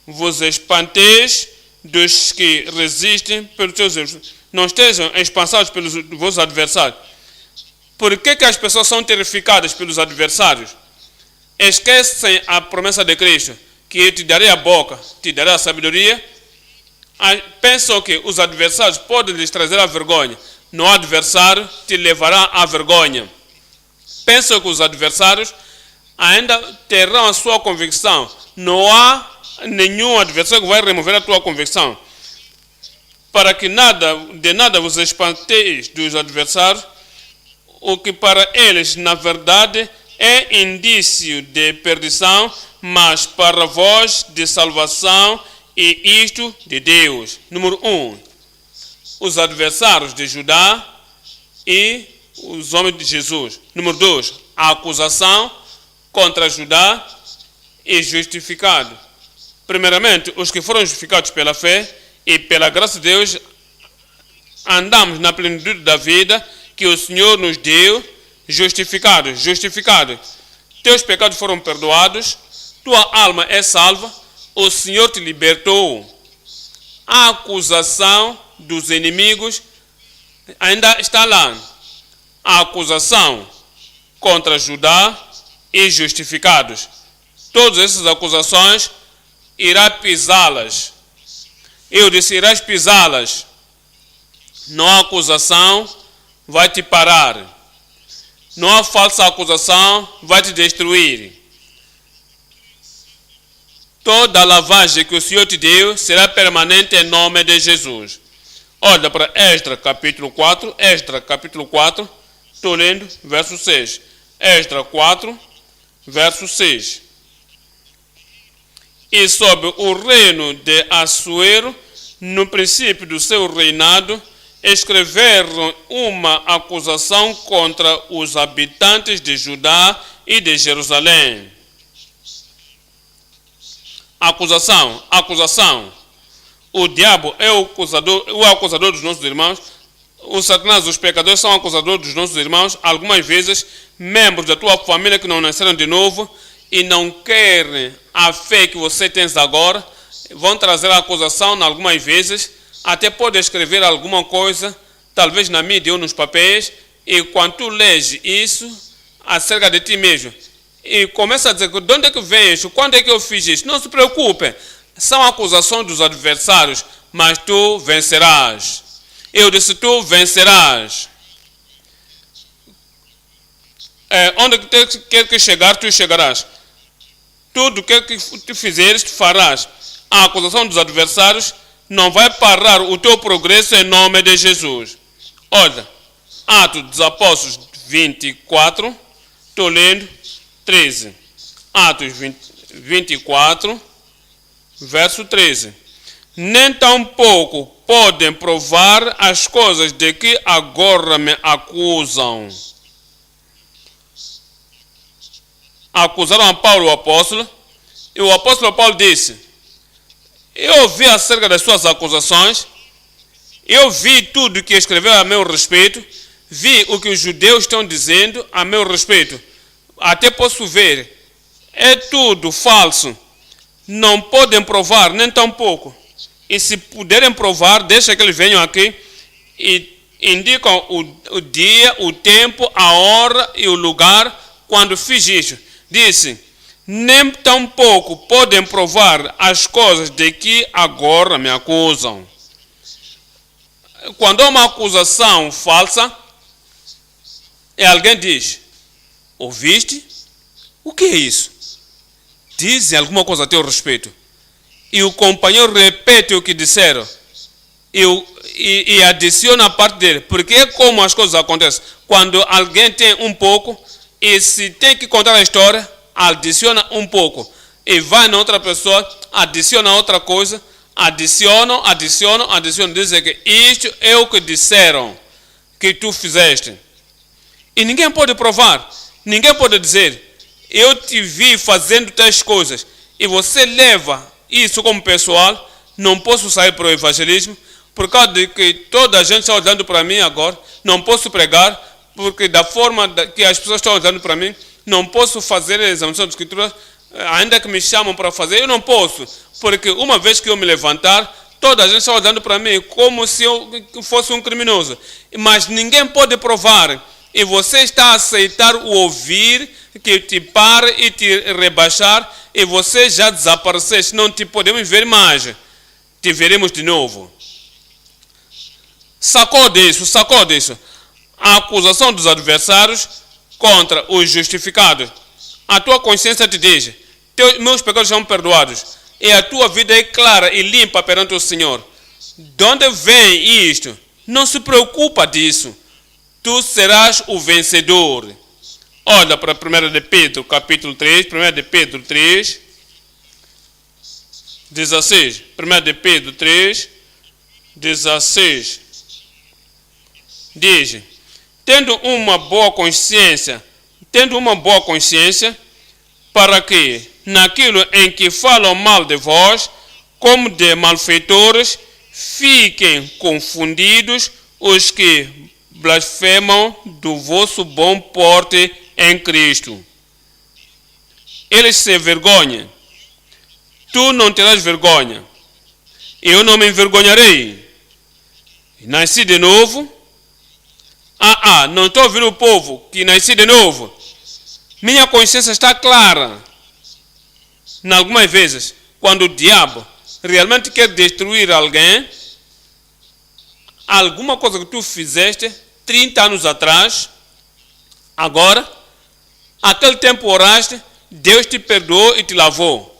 vos espanteis dos que resistem pelos seus erros. Não estejam espansados pelos vossos adversários. Por que as pessoas são terrificadas pelos adversários? Esquecem a promessa de Cristo, que eu te darei a boca, te darei a sabedoria. Pensam que os adversários podem lhes trazer a vergonha. No adversário te levará à vergonha. Pensam que os adversários ainda terão a sua convicção. Não há nenhum adversário que vai remover a tua convicção. Para que de nada vos espanteis dos adversários, o que para eles, na verdade, é indício de perdição, mas para vós de salvação, e isto de Deus. Número 1. Os adversários de Judá e os homens de Jesus. Número 2. A acusação contra Judá e justificado. Primeiramente, os que foram justificados pela fé e pela graça de Deus, andamos na plenitude da vida que o Senhor nos deu, justificados. Teus pecados foram perdoados, tua alma é salva, o Senhor te libertou. A acusação dos inimigos ainda está lá. A acusação contra Judá e justificados. Todas essas acusações irá pisá-las. Eu disse, irás pisá-las. Não há acusação, vai te parar. Não há falsa acusação, vai te destruir. Toda a lavagem que o Senhor te deu será permanente em nome de Jesus. Olha para Esdras capítulo 4. Esdras capítulo 4. Estou lendo verso 6. Esdras 4, verso 6. E sob o reino de Assuero, no princípio do seu reinado, escreveram uma acusação contra os habitantes de Judá e de Jerusalém. Acusação. O diabo é o acusador dos nossos irmãos. O Satanás, os pecadores, são acusadores dos nossos irmãos. Algumas vezes, membros da tua família que não nasceram de novo e não querem a fé que você tem agora, vão trazer a acusação algumas vezes. Até pode escrever alguma coisa, talvez na mídia ou nos papéis, e quando tu lês isso acerca de ti mesmo, e começa a dizer, de onde é que vem isso? Quando é que eu fiz isso? Não se preocupe, são acusações dos adversários, mas tu vencerás. Eu disse, tu vencerás. Onde quer que chegar, tu chegarás. Tudo que tu fizeres, tu farás. A acusação dos adversários não vai parar o teu progresso em nome de Jesus. Olha, Atos dos Apóstolos 24, estou lendo 13. Atos 24, verso 13. Nem tampouco podem provar as coisas de que agora me acusam. Acusaram a Paulo, o apóstolo, e o apóstolo Paulo disse, eu ouvi acerca das suas acusações, eu vi tudo que escreveu a meu respeito, vi o que os judeus estão dizendo a meu respeito. Até posso ver, é tudo falso. Não podem provar, nem tampouco. E se puderem provar, deixa que eles venham aqui e indicam o dia, o tempo, a hora e o lugar quando fiz isso. Disse, nem tampouco podem provar as coisas de que agora me acusam. Quando há uma acusação falsa, e alguém diz, ouviste? O que é isso? Dizem alguma coisa a teu respeito. E o companheiro repete o que disseram. E adiciona a parte dele. Porque é como as coisas acontecem. Quando alguém tem um pouco, e se tem que contar a história, adiciona um pouco. E vai na outra pessoa, adiciona outra coisa, adicionam. Dizem que isto é o que disseram que tu fizeste. E ninguém pode provar. Ninguém pode dizer, eu te vi fazendo tais coisas. E você leva isso como pessoal. Não posso sair para o evangelismo. Por causa de que toda a gente está olhando para mim agora. Não posso pregar. Porque da forma que as pessoas estão olhando para mim, não posso fazer a examinação de escritura, ainda que me chamam para fazer, eu não posso. Porque uma vez que eu me levantar, toda a gente está olhando para mim como se eu fosse um criminoso. Mas ninguém pode provar. E você está a aceitar o ouvir que te para e te rebaixar, e você já desapareceste. Não te podemos ver mais. Te veremos de novo. Sacode isso. A acusação dos adversários contra os justificados. A tua consciência te diz, meus pecados são perdoados. E a tua vida é clara e limpa perante o Senhor. De onde vem isto? Não se preocupa disso. tu serás o vencedor. Olha para 1 de Pedro, capítulo 3, 1 de Pedro 3, 16. 1 de Pedro 3, 16. Diz: tendo uma boa consciência, para que, naquilo em que falam mal de vós, como de malfeitores, fiquem confundidos os que blasfemam do vosso bom porte em Cristo. Eles se envergonham. Tu não terás vergonha. Eu não me envergonharei. Nasci de novo. Não estou a ouvir o povo que nasci de novo. Minha consciência está clara. Em algumas vezes, quando o diabo realmente quer destruir alguém, alguma coisa que tu fizeste 30 anos atrás, agora, aquele tempo oraste, Deus te perdoou e te lavou.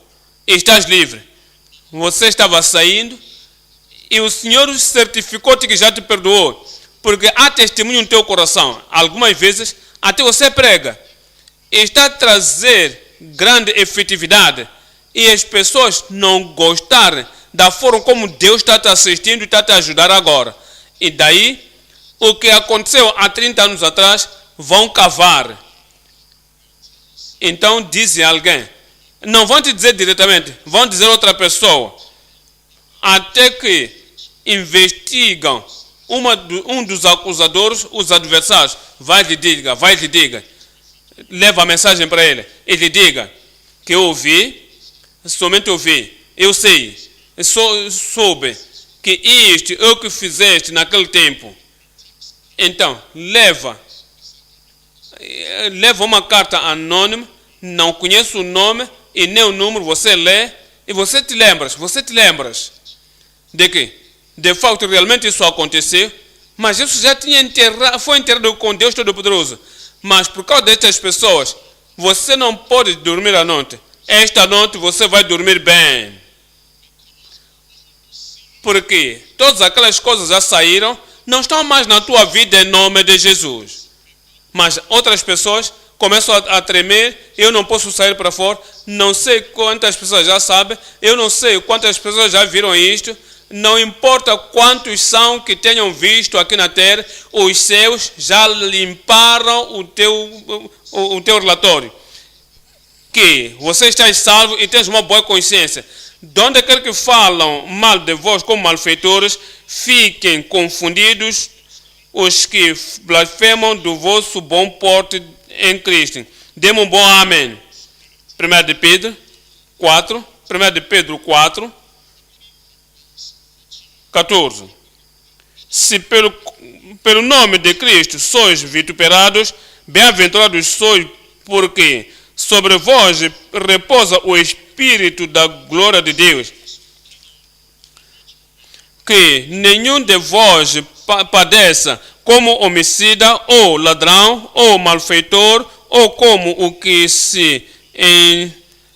E estás livre. Você estava saindo e o Senhor certificou-te que já te perdoou. Porque há testemunho no teu coração. Algumas vezes, até você prega. E está a trazer grande efetividade. E as pessoas não gostarem da forma como Deus está te assistindo e está a te ajudar agora. E daí, o que aconteceu há 30 anos atrás, vão cavar. Então dizem a alguém. Não vão te dizer diretamente, vão dizer a outra pessoa. Até que investigam um dos acusadores, os adversários. Vai lhe diga. Leva a mensagem para ele. E lhe diga que eu ouvi, somente ouvi. Eu sei, soube que isto é o que fizeste naquele tempo. Então, leva uma carta anônima, não conheço o nome e nem o número, você lê e você te lembras de que, de fato, realmente isso aconteceu, mas isso já foi enterrado com Deus Todo-Poderoso. Mas por causa destas pessoas, você não pode dormir à noite. Esta noite você vai dormir bem. Porque todas aquelas coisas já saíram, não estão mais na tua vida em nome de Jesus. Mas outras pessoas começam a tremer, eu não posso sair para fora, não sei quantas pessoas já sabem, eu não sei quantas pessoas já viram isto, não importa quantos são que tenham visto aqui na terra, os céus já limparam o teu relatório. Que você está salvo e tens uma boa consciência. De onde quer que falam mal de vós como malfeitores, fiquem confundidos os que blasfemam do vosso bom porte em Cristo. Dê-me um bom amém. 1 de Pedro 4, 14. Se pelo nome de Cristo sois vituperados, bem-aventurados sois, porque sobre vós repousa o Espírito da glória de Deus. Que nenhum de vós padeça como homicida, ou ladrão, ou malfeitor, ou como o que se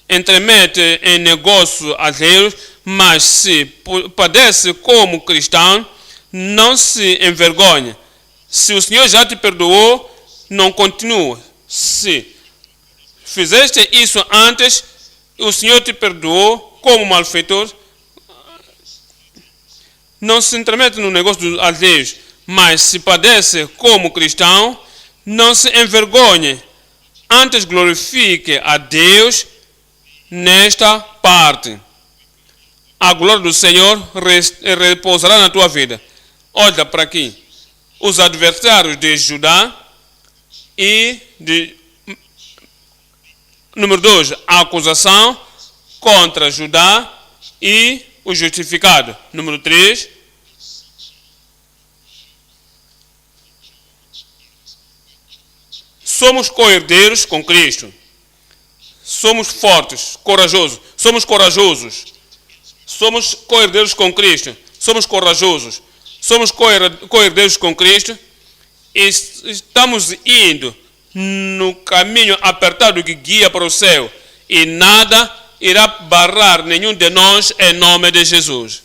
entremete em negócios alheios, mas se padece como cristão, não se envergonhe. Se o Senhor já te perdoou, não continue. Se fizeste isso antes, o Senhor te perdoou como malfeitor, não se entremete no negócio dos alheios, mas se padece como cristão, não se envergonhe, antes glorifique a Deus nesta parte. A glória do Senhor repousará na tua vida. Olha para aqui. Os adversários de Judá e número 2, a acusação contra Judá e o justificado. Número 3, somos co-herdeiros com Cristo. Somos fortes, corajosos. Somos corajosos. Somos co-herdeiros com Cristo. Somos corajosos. Somos co-herdeiros com Cristo. E estamos indo no caminho apertado que guia para o céu. E nada irá barrar nenhum de nós em nome de Jesus.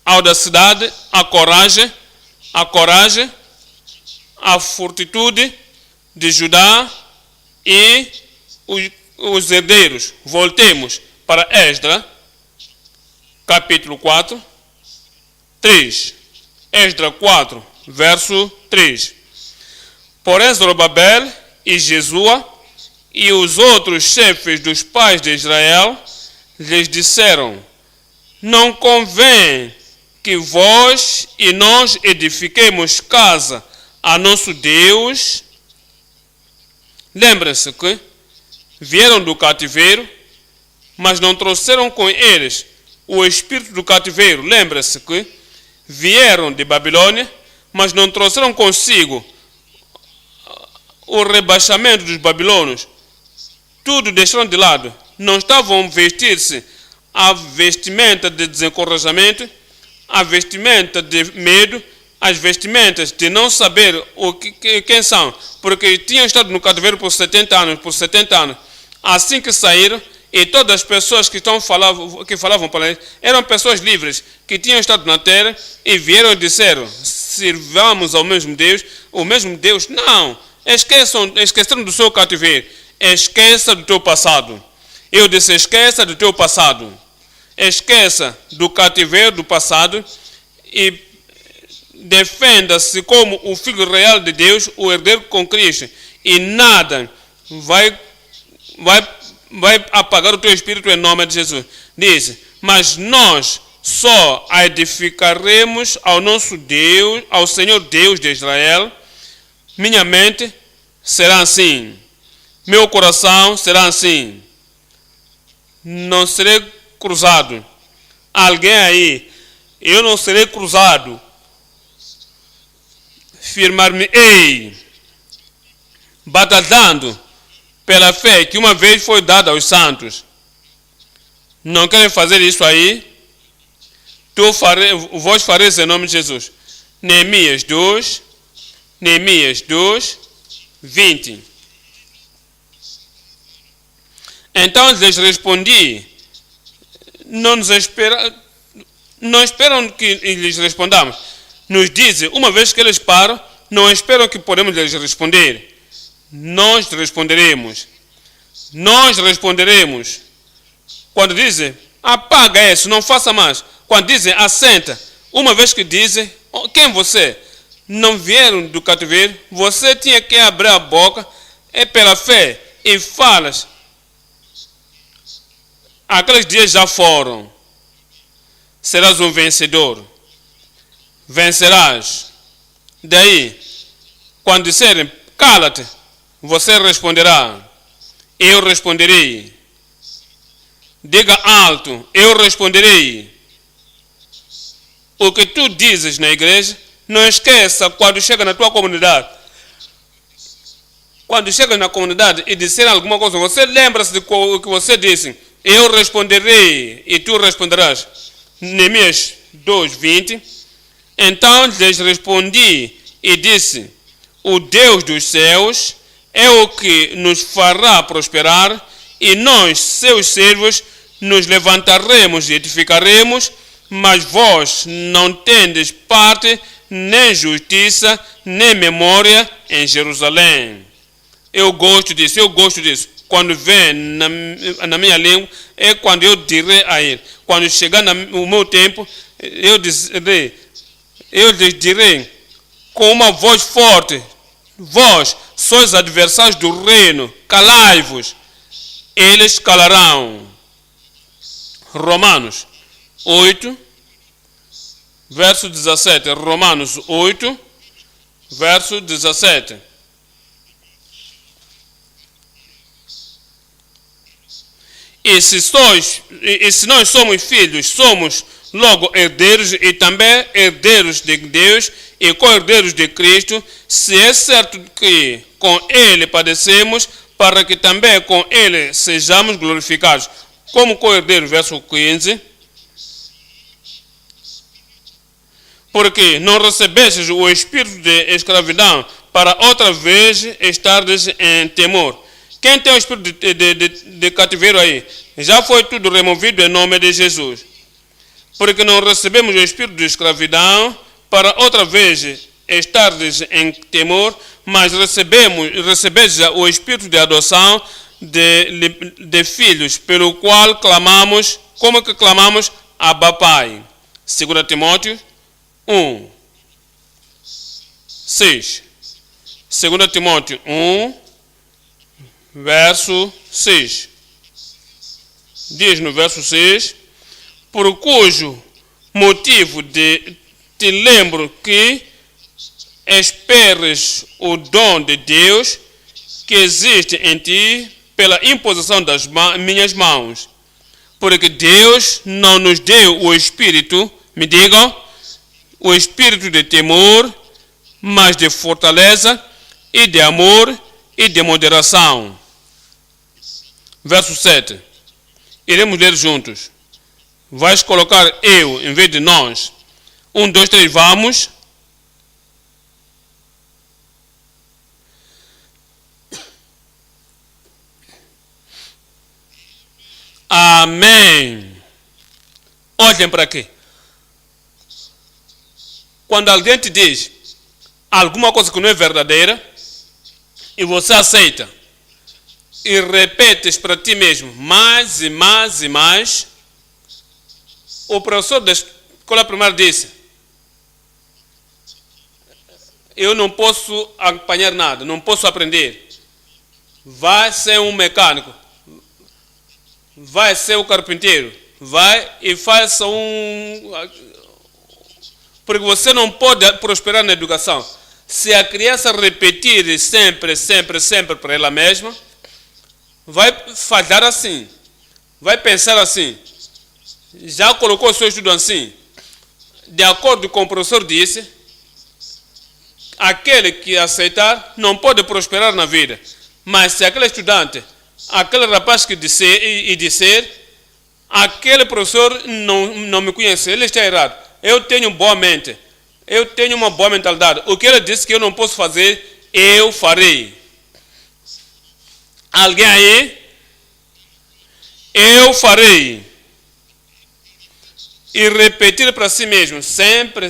A audacidade, a coragem a fortitude de Judá e os herdeiros. Voltemos para Esdras, capítulo 4, 3. Esdras 4, verso 3. Porém, Zorobabel e Jesua e os outros chefes dos pais de Israel lhes disseram: não convém que vós e nós edifiquemos casa a nosso Deus. Lembrem-se que vieram do cativeiro, mas não trouxeram com eles o espírito do cativeiro. Lembrem-se que vieram de Babilônia, mas não trouxeram consigo o rebaixamento dos babilônios. Tudo deixaram de lado. Não estavam a vestir-se a vestimenta de desencorajamento, a vestimenta de medo, as vestimentas de não saber quem são, porque tinham estado no cativeiro por 70 anos. Assim que saíram, e todas as pessoas que falavam para eles eram pessoas livres, que tinham estado na terra e vieram e disseram: sirvamos ao mesmo Deus. O mesmo Deus? Não. Esqueceram do seu cativeiro. Esqueça do teu passado. Eu disse: esqueça do teu passado. Esqueça do cativeiro do passado e defenda-se como o Filho real de Deus, o herdeiro com Cristo. E nada vai apagar o teu espírito em nome de Jesus. Diz: mas nós só edificaremos ao nosso Deus, ao Senhor Deus de Israel. Minha mente será assim. Meu coração será assim. Não serei cruzado. Alguém aí: eu não serei cruzado. Firmar-me-ei, batalhando pela fé que uma vez foi dada aos santos. Não querem fazer isso aí? Vós fareis em nome de Jesus. Neemias 2, 20. Então lhes respondi: não esperam que lhes respondamos. Nos dizem: uma vez que eles param, não esperam que podemos lhes responder. Nós responderemos. Quando dizem: apaga isso, não faça mais. Quando dizem: assenta. Uma vez que dizem: quem você? Não vieram do cativeiro. Você tinha que abrir a boca, é pela fé, e falas. Aqueles dias já foram. Serás um vencedor. Vencerás. Daí, quando disserem: cala-te, você responderá: eu responderei. Diga alto: eu responderei. O que tu dizes na igreja, não esqueça quando chega na tua comunidade. Quando chega na comunidade e disser alguma coisa, você lembra-se do que você disse: eu responderei e tu responderás. Neemias 2:20. Então lhes respondi e disse: o Deus dos céus é o que nos fará prosperar, e nós, seus servos, nos levantaremos e edificaremos, mas vós não tendes parte, nem justiça, nem memória em Jerusalém. Eu gosto disso. Quando vem na minha língua, é quando eu direi a ele. Quando chegar no meu tempo, eu lhes direi com uma voz forte: vós sois adversários do reino, calai-vos. Eles calarão. Romanos 8, verso 17. Romanos 8, verso 17. E se nós somos filhos, somos logo herdeiros, e também herdeiros de Deus e co-herdeiros de Cristo, se é certo que com Ele padecemos, para que também com Ele sejamos glorificados. Como co-herdeiro, verso 15. Porque não recebestes o espírito de escravidão, para outra vez estardes em temor. Quem tem o espírito de cativeiro aí? Já foi tudo removido em nome de Jesus. Porque não recebemos o espírito de escravidão, para outra vez estardes em temor, mas recebeis o espírito de adoção de filhos, pelo qual clamamos, como que clamamos? Abba Pai. 2 Timóteo 1, 6. 2 Timóteo 1, verso 6. Diz no verso 6, por cujo motivo te lembro que esperes o dom de Deus que existe em ti pela imposição das minhas mãos. Porque Deus não nos deu o espírito, me digam, o espírito de temor, mas de fortaleza e de amor e de moderação. Verso 7. Iremos ler juntos. Vais colocar eu em vez de nós. 1, 2, 3, vamos. Amém. Olhem para aqui. Quando alguém te diz alguma coisa que não é verdadeira e você aceita e repetes para ti mesmo mais e mais e mais, o professor da escola primária disse: eu não posso apanhar nada, não posso aprender. Vai ser um mecânico, vai ser um carpinteiro, vai e faça porque você não pode prosperar na educação. Se a criança repetir sempre para ela mesma, vai falhar assim, vai pensar assim. Já colocou o seu estudo assim. De acordo com o professor disse, aquele que aceitar não pode prosperar na vida. Mas se aquele estudante, aquele rapaz que disser, aquele professor não me conhece, ele está errado. Eu tenho boa mente, eu tenho uma boa mentalidade. O que ele disse que eu não posso fazer, eu farei. Alguém aí? Eu farei. E repetir para si mesmo, sempre,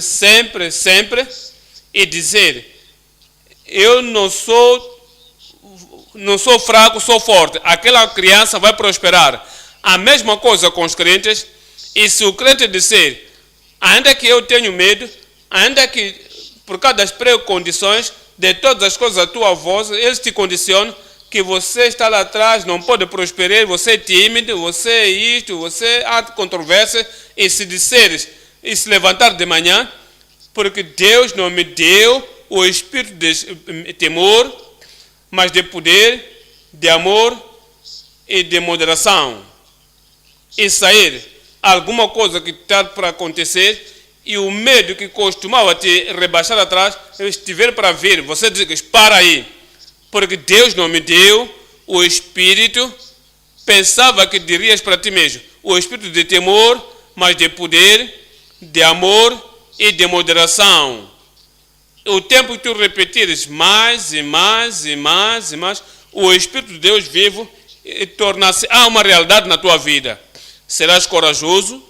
e dizer: eu não sou fraco, sou forte. Aquela criança vai prosperar. A mesma coisa com os crentes. E se o crente disser: ainda que eu tenho medo, ainda que por causa das precondições de todas as coisas à tua voz, eles te condicionam que você está lá atrás, não pode prosperar, você é tímido, você é isto, você há controvérsia, e se disseres e se levantar de manhã, porque Deus não me deu o espírito de temor, mas de poder, de amor e de moderação. E sair alguma coisa que está para acontecer e o medo que costumava te rebaixar atrás, estiver para vir, você diz: para aí, porque Deus não me deu o espírito, pensava que dirias para ti mesmo, o espírito de temor, mas de poder, de amor e de moderação. O tempo que tu repetires mais e mais, o Espírito de Deus vivo tornar-se uma realidade na tua vida. Serás corajoso.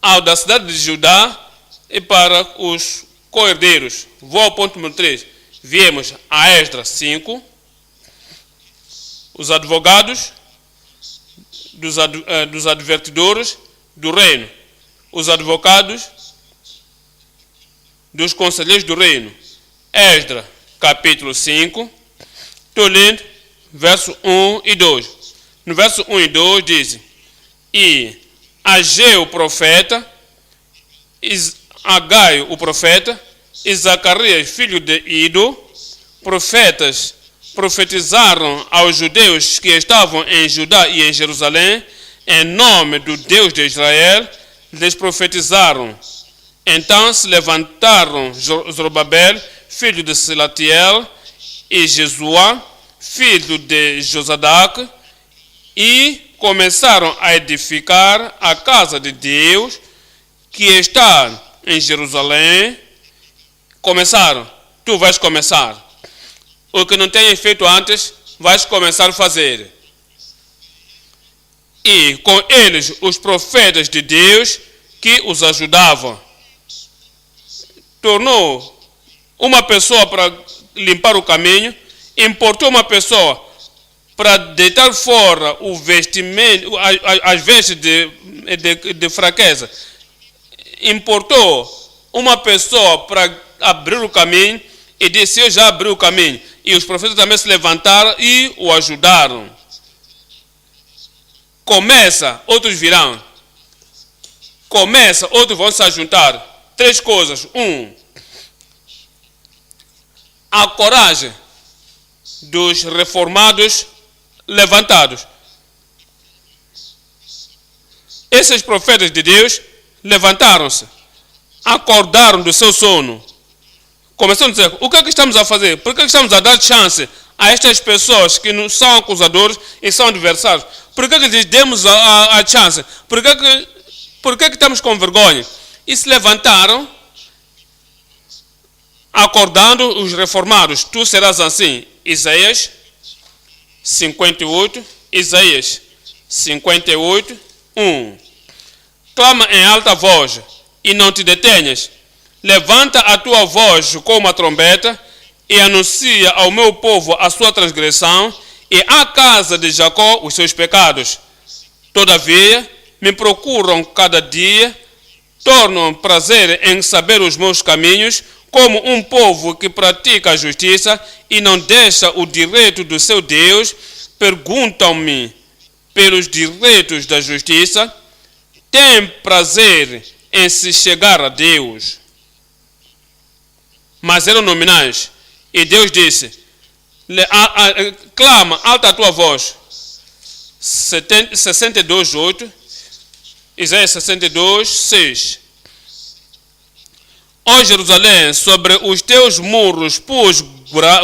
A audacidade de Judá e para os co-herdeiros. Vou ao ponto número 3. Viemos a Esdras 5. Os advogados dos advertidores do reino. Os advogados dos conselheiros do reino. Esdras, capítulo 5. Estou lendo verso 1 e 2. No verso 1 e 2 diz: e Ageu o profeta, Agaio o profeta, e Zacarias filho de Ido, profetas, profetizaram aos judeus que estavam em Judá e em Jerusalém, em nome do Deus de Israel, lhes profetizaram. Então se levantaram Zorobabel, filho de Selatiel, e Jesuá, filho de Josadac, e começaram a edificar a casa de Deus que está em Jerusalém. Começaram. Tu vais começar. O que não tenhas feito antes, vais começar a fazer. E com eles os profetas de Deus que os ajudavam. tornou uma pessoa para limpar o caminho, importou uma pessoa para deitar fora o vestimento, as vestes de fraqueza, importou uma pessoa para abrir o caminho e disse: eu já abri o caminho. E os profetas também se levantaram e o ajudaram. Começa, outros virão. Começa, outros vão se juntar. 3 coisas. 1. A coragem dos reformados levantados. Esses profetas de Deus levantaram-se, acordaram do seu sono. Começaram a dizer: o que é que estamos a fazer? Por que é que estamos a dar chance a estas pessoas que não são acusadores e são adversários? Por que é que lhes demos a chance? Por que é que estamos com vergonha? E se levantaram, acordando os reformados. Tu serás assim. Isaías 58, Isaías 58, 1. Clama em alta voz e não te detenhas. Levanta a tua voz como uma trombeta e anuncia ao meu povo a sua transgressão e à casa de Jacó os seus pecados. Todavia, me procuram cada dia, tornam prazer em saber os meus caminhos, como um povo que pratica a justiça e não deixa o direito do seu Deus. Perguntam-me pelos direitos da justiça, tem prazer em se chegar a Deus. Mas eram nominais. E Deus disse: clama, alta a tua voz. 62, 8. Isaías 62, 6. Ó Jerusalém, sobre os teus muros pus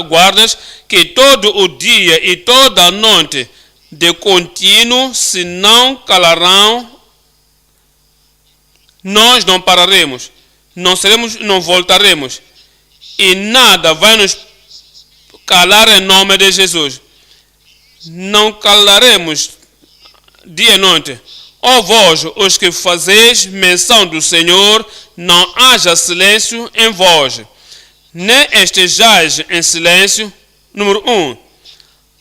guardas que todo o dia e toda a noite de contínuo se não calarão. Nós não pararemos, não voltaremos, e nada vai nos calar em nome de Jesus. Não calaremos dia e noite. Ó vós, os que fazeis menção do Senhor, não haja silêncio em vós, nem estejais em silêncio. Número 1.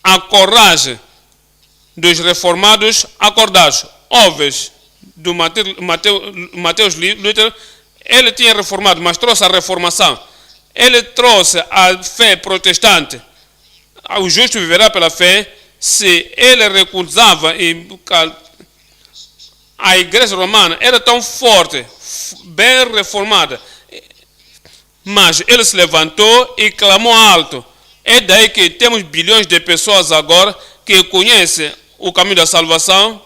A coragem dos reformados acordados. Ouves do Mateus Lutero, ele tinha reformado, mas trouxe a reformação. Ele trouxe a fé protestante. O justo viverá pela fé. Se ele recusava, e a igreja romana era tão forte, bem reformada, mas ele se levantou e clamou alto. É daí que temos bilhões de pessoas agora que conhecem o caminho da salvação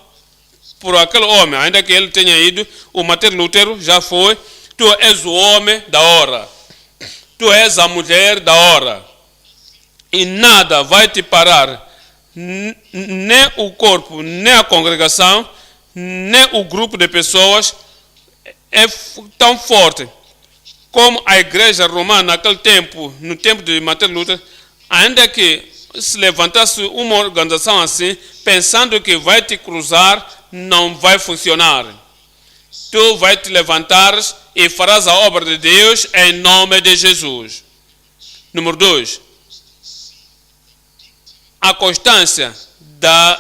por aquele homem, ainda que ele tenha ido. O Martin Lutero já foi. Tu és o homem da hora, tu és a mulher da hora, e nada vai te parar, nem o corpo, nem a congregação, nem o grupo de pessoas é tão forte como a igreja romana naquele tempo, no tempo de Martin Lutero. Ainda que se levantasse uma organização assim, pensando que vai te cruzar, não vai funcionar. Tu vai te levantar e farás a obra de Deus em nome de Jesus. Número 2. A constância da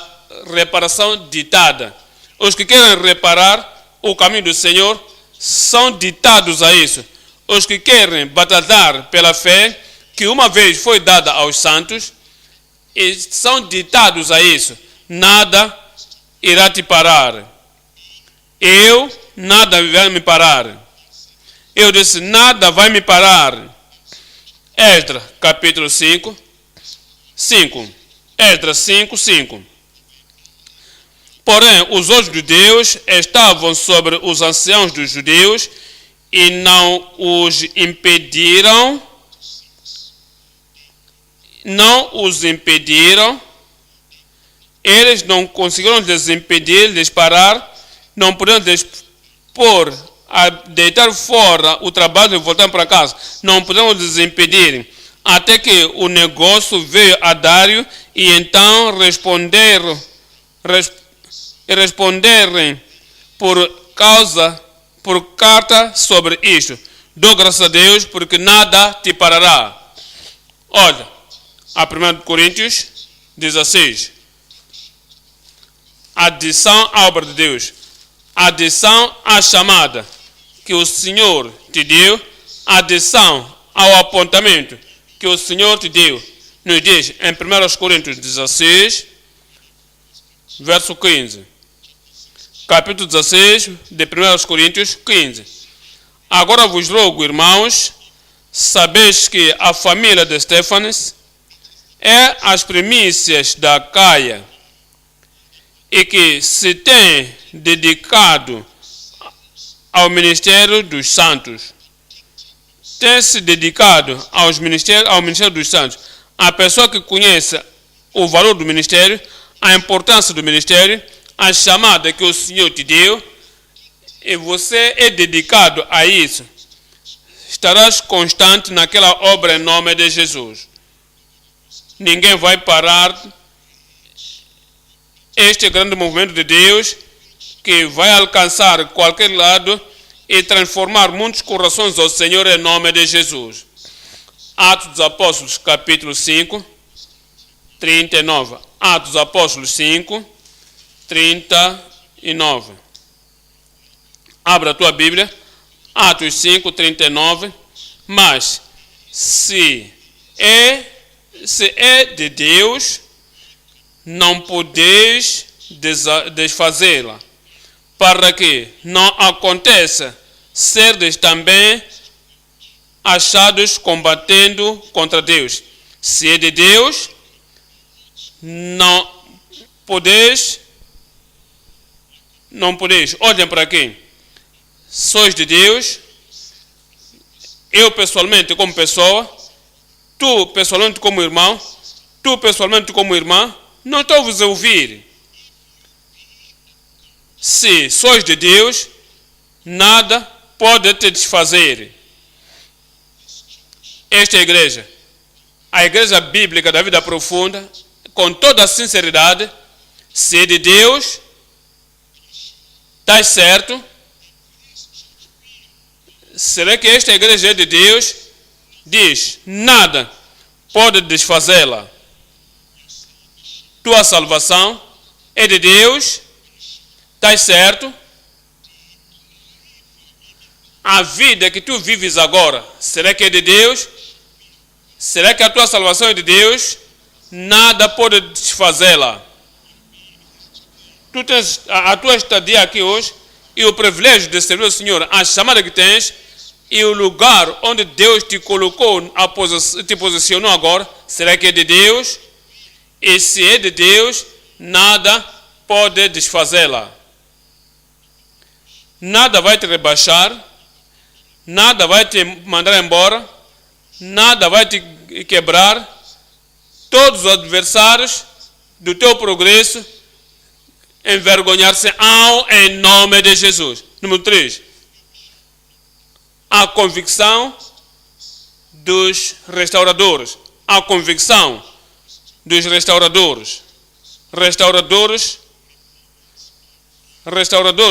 reparação ditada. Os que querem reparar o caminho do Senhor são ditados a isso. Os que querem batalhar pela fé, que uma vez foi dada aos santos, e são ditados a isso. Nada irá te parar. Nada vai me parar. Eu disse: nada vai me parar. Esdras, capítulo 5. Esdras 5, 5. Porém, os olhos de Deus estavam sobre os anciãos dos judeus e não os impediram. Eles não conseguiram lhes impedir, lhes parar, não puderam lhes pôr a deitar fora o trabalho de voltar para casa. Não puderam lhes impedir, até que o negócio veio a Dário, e então responderem por carta sobre isto. Dou graças a Deus porque nada te parará. Olha, a 1 Coríntios 16. Adição à obra de Deus. Adição à chamada que o Senhor te deu. Adição ao apontamento que o Senhor te deu. Nos diz em 1 Coríntios 16, verso 15. Capítulo 16 de 1 Coríntios 15. Agora vos rogo, irmãos, sabeis que a família de Estéfanes é as primícias da Caia e que se tem dedicado ao ministério dos santos. Tem se dedicado ao ministério dos santos. A pessoa que conhece o valor do ministério, a importância do ministério, a chamada que o Senhor te deu, e você é dedicado a isso, estarás constante naquela obra em nome de Jesus. Ninguém vai parar este grande movimento de Deus que vai alcançar qualquer lado e transformar muitos corações ao Senhor em nome de Jesus. Atos dos Apóstolos, capítulo 5, 39. Atos dos Apóstolos 5, 39. Abra a tua Bíblia. Atos 5, 39. Mas se é de Deus, não podeis desfazê-la, para que não aconteça serdes também achados combatendo contra Deus. Se é de Deus, não podeis. Olhem para aqui. Sois de Deus. Eu pessoalmente como pessoa. Tu pessoalmente como irmão. Tu pessoalmente como irmã. Não estou a vos ouvir. Se sois de Deus, nada pode te desfazer. Esta igreja, a igreja bíblica da vida profunda, com toda a sinceridade, se é de Deus, está certo? Será que esta igreja é de Deus? Diz, nada pode desfazê-la. Tua salvação é de Deus, está certo? A vida que tu vives agora, será que é de Deus? Será que a tua salvação é de Deus? Nada pode desfazê-la. Tu tens a tua estadia aqui hoje e o privilégio de servir o Senhor, a chamada que tens e o lugar onde Deus te colocou, te posicionou agora, será que é de Deus? E se é de Deus, nada pode desfazê-la. Nada vai te rebaixar, nada vai te mandar embora, nada vai te quebrar. Todos os adversários do teu progresso envergonhar-se-ão em nome de Jesus. Número 3. A convicção dos restauradores. A convicção dos restauradores. Restauradores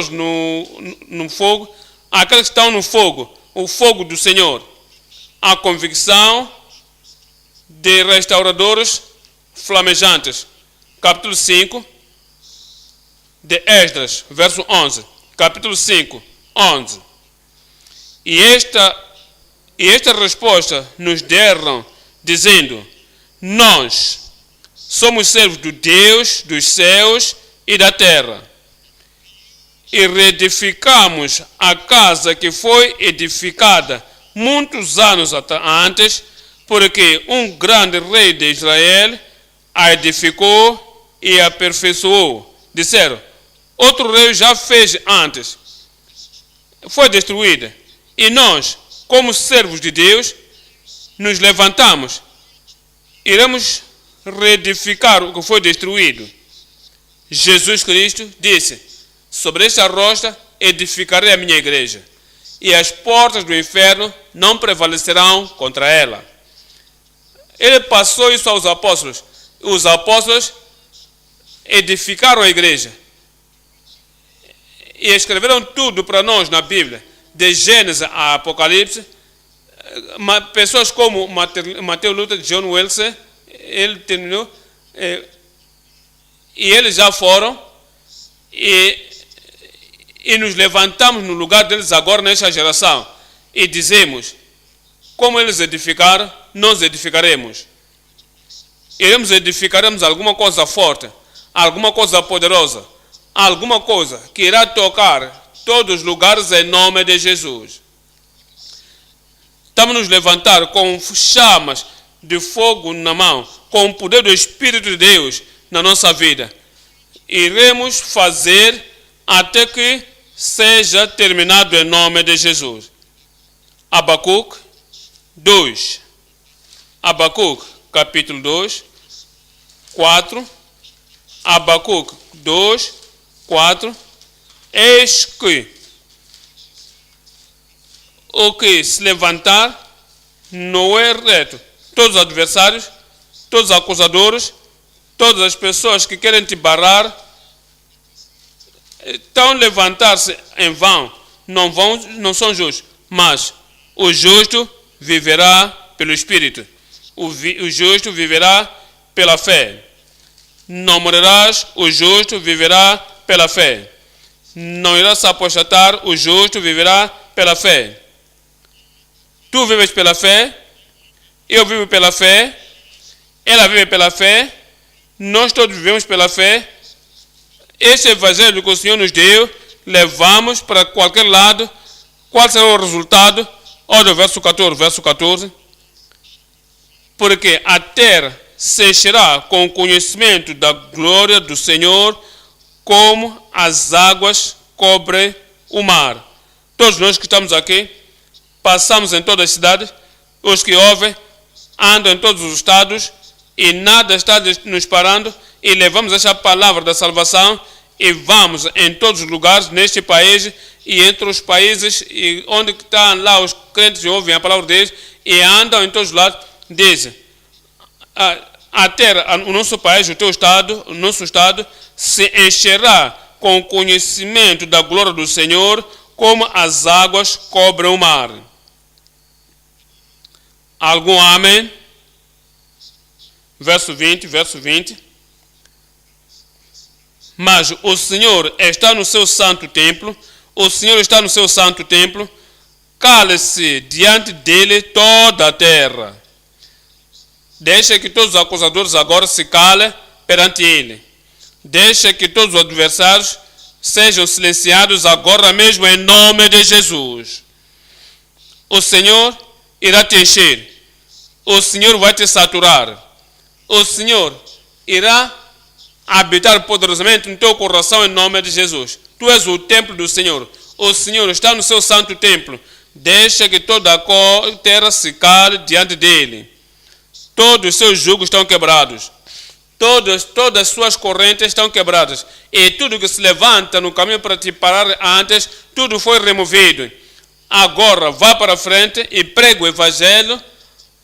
no fogo. Aqueles que estão no fogo. O fogo do Senhor. A convicção de restauradores flamejantes. Capítulo 5 de Esdras, verso 11. Capítulo 5, 11. E esta resposta nos deram, dizendo: nós somos servos do Deus dos céus e da terra, e reedificamos a casa que foi edificada muitos anos antes, porque um grande rei de Israel a edificou e a aperfeiçoou. Disseram, outro rei já fez antes, foi destruída. E nós, como servos de Deus, nos levantamos, iremos reedificar o que foi destruído. Jesus Cristo disse, sobre esta rocha edificarei a minha igreja, e as portas do inferno não prevalecerão contra ela. Ele passou isso aos apóstolos. Os apóstolos edificaram a igreja e escreveram tudo para nós na Bíblia. de Gênesis a Apocalipse, pessoas como Martin Luther, John Wesley, ele terminou, e eles já foram, e nos levantamos no lugar deles agora nesta geração e dizemos, como eles edificaram, nós edificaremos. Edificaremos alguma coisa forte, alguma coisa poderosa, alguma coisa que irá tocar todos os lugares em nome de Jesus. Estamos nos levantar com chamas de fogo na mão, com o poder do Espírito de Deus na nossa vida. Iremos fazer até que seja terminado em nome de Jesus. Abacuque 2. Abacuque, capítulo 2, 4. Abacuque 2, 4. Eis que o que se levantar não é reto. Todos os adversários, todos os acusadores, todas as pessoas que querem te barrar, estão levantar-se em vão, não são justos, mas o justo viverá pelo Espírito, o justo viverá pela fé. Não morrerás, o justo viverá pela fé. Não irás apostatar, o justo viverá pela fé. Tu vives pela fé, eu vivo pela fé, ela vive pela fé, nós todos vivemos pela fé. Este evangelho que o Senhor nos deu, levamos para qualquer lado. Qual será o resultado? Olha o verso 14. Porque a terra se encherá com o conhecimento da glória do Senhor, como as águas cobrem o mar. Todos nós que estamos aqui, passamos em todas as cidades, os que ouvem, andam em todos os estados, e nada está nos parando, e levamos essa palavra da salvação, e vamos em todos os lugares, neste país, e entre os países, e onde estão lá os crentes que ouvem a palavra deles, e andam em todos os lados, dizem, a terra, o nosso país, o teu estado, o nosso estado, se encherá com o conhecimento da glória do Senhor, como as águas cobrem o mar. Algum amém? Verso 20. Mas o Senhor está no seu santo templo, cale-se diante dele toda a terra. Deixa que todos os acusadores agora se calem perante ele. Deixa que todos os adversários sejam silenciados agora mesmo em nome de Jesus. O Senhor irá te encher. O Senhor vai te saturar. O Senhor irá habitar poderosamente no teu coração em nome de Jesus. Tu és o templo do Senhor. O Senhor está no seu santo templo. Deixa que toda a terra se cale diante dele. Todos os seus jugos estão quebrados. Todas as suas correntes estão quebradas. E tudo que se levanta no caminho para te parar antes, tudo foi removido. Agora vá para frente e pregue o evangelho.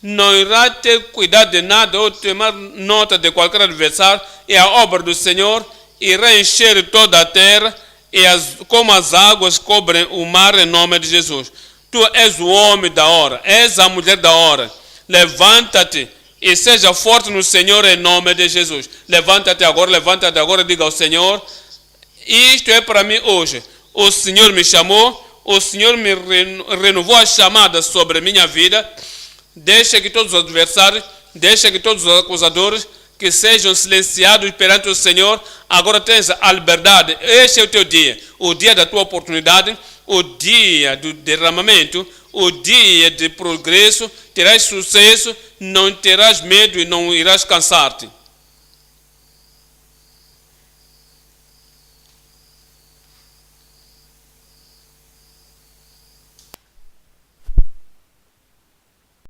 Não irá ter cuidado de nada ou tomar nota de qualquer adversário. E a obra do Senhor irá encher toda a terra, e como as águas cobrem o mar em nome de Jesus. Tu és o homem da hora, és a mulher da hora. Levanta-te e seja forte no Senhor em nome de Jesus. Levanta-te agora e diga ao Senhor, isto é para mim hoje. O Senhor me chamou, o Senhor me renovou a chamada sobre a minha vida. Deixa que todos os adversários, deixa que todos os acusadores que sejam silenciados perante o Senhor. Agora tens a liberdade. Este é o teu dia, o dia da tua oportunidade, o dia do derramamento, o dia de progresso. Terás sucesso, não terás medo e não irás cansar-te.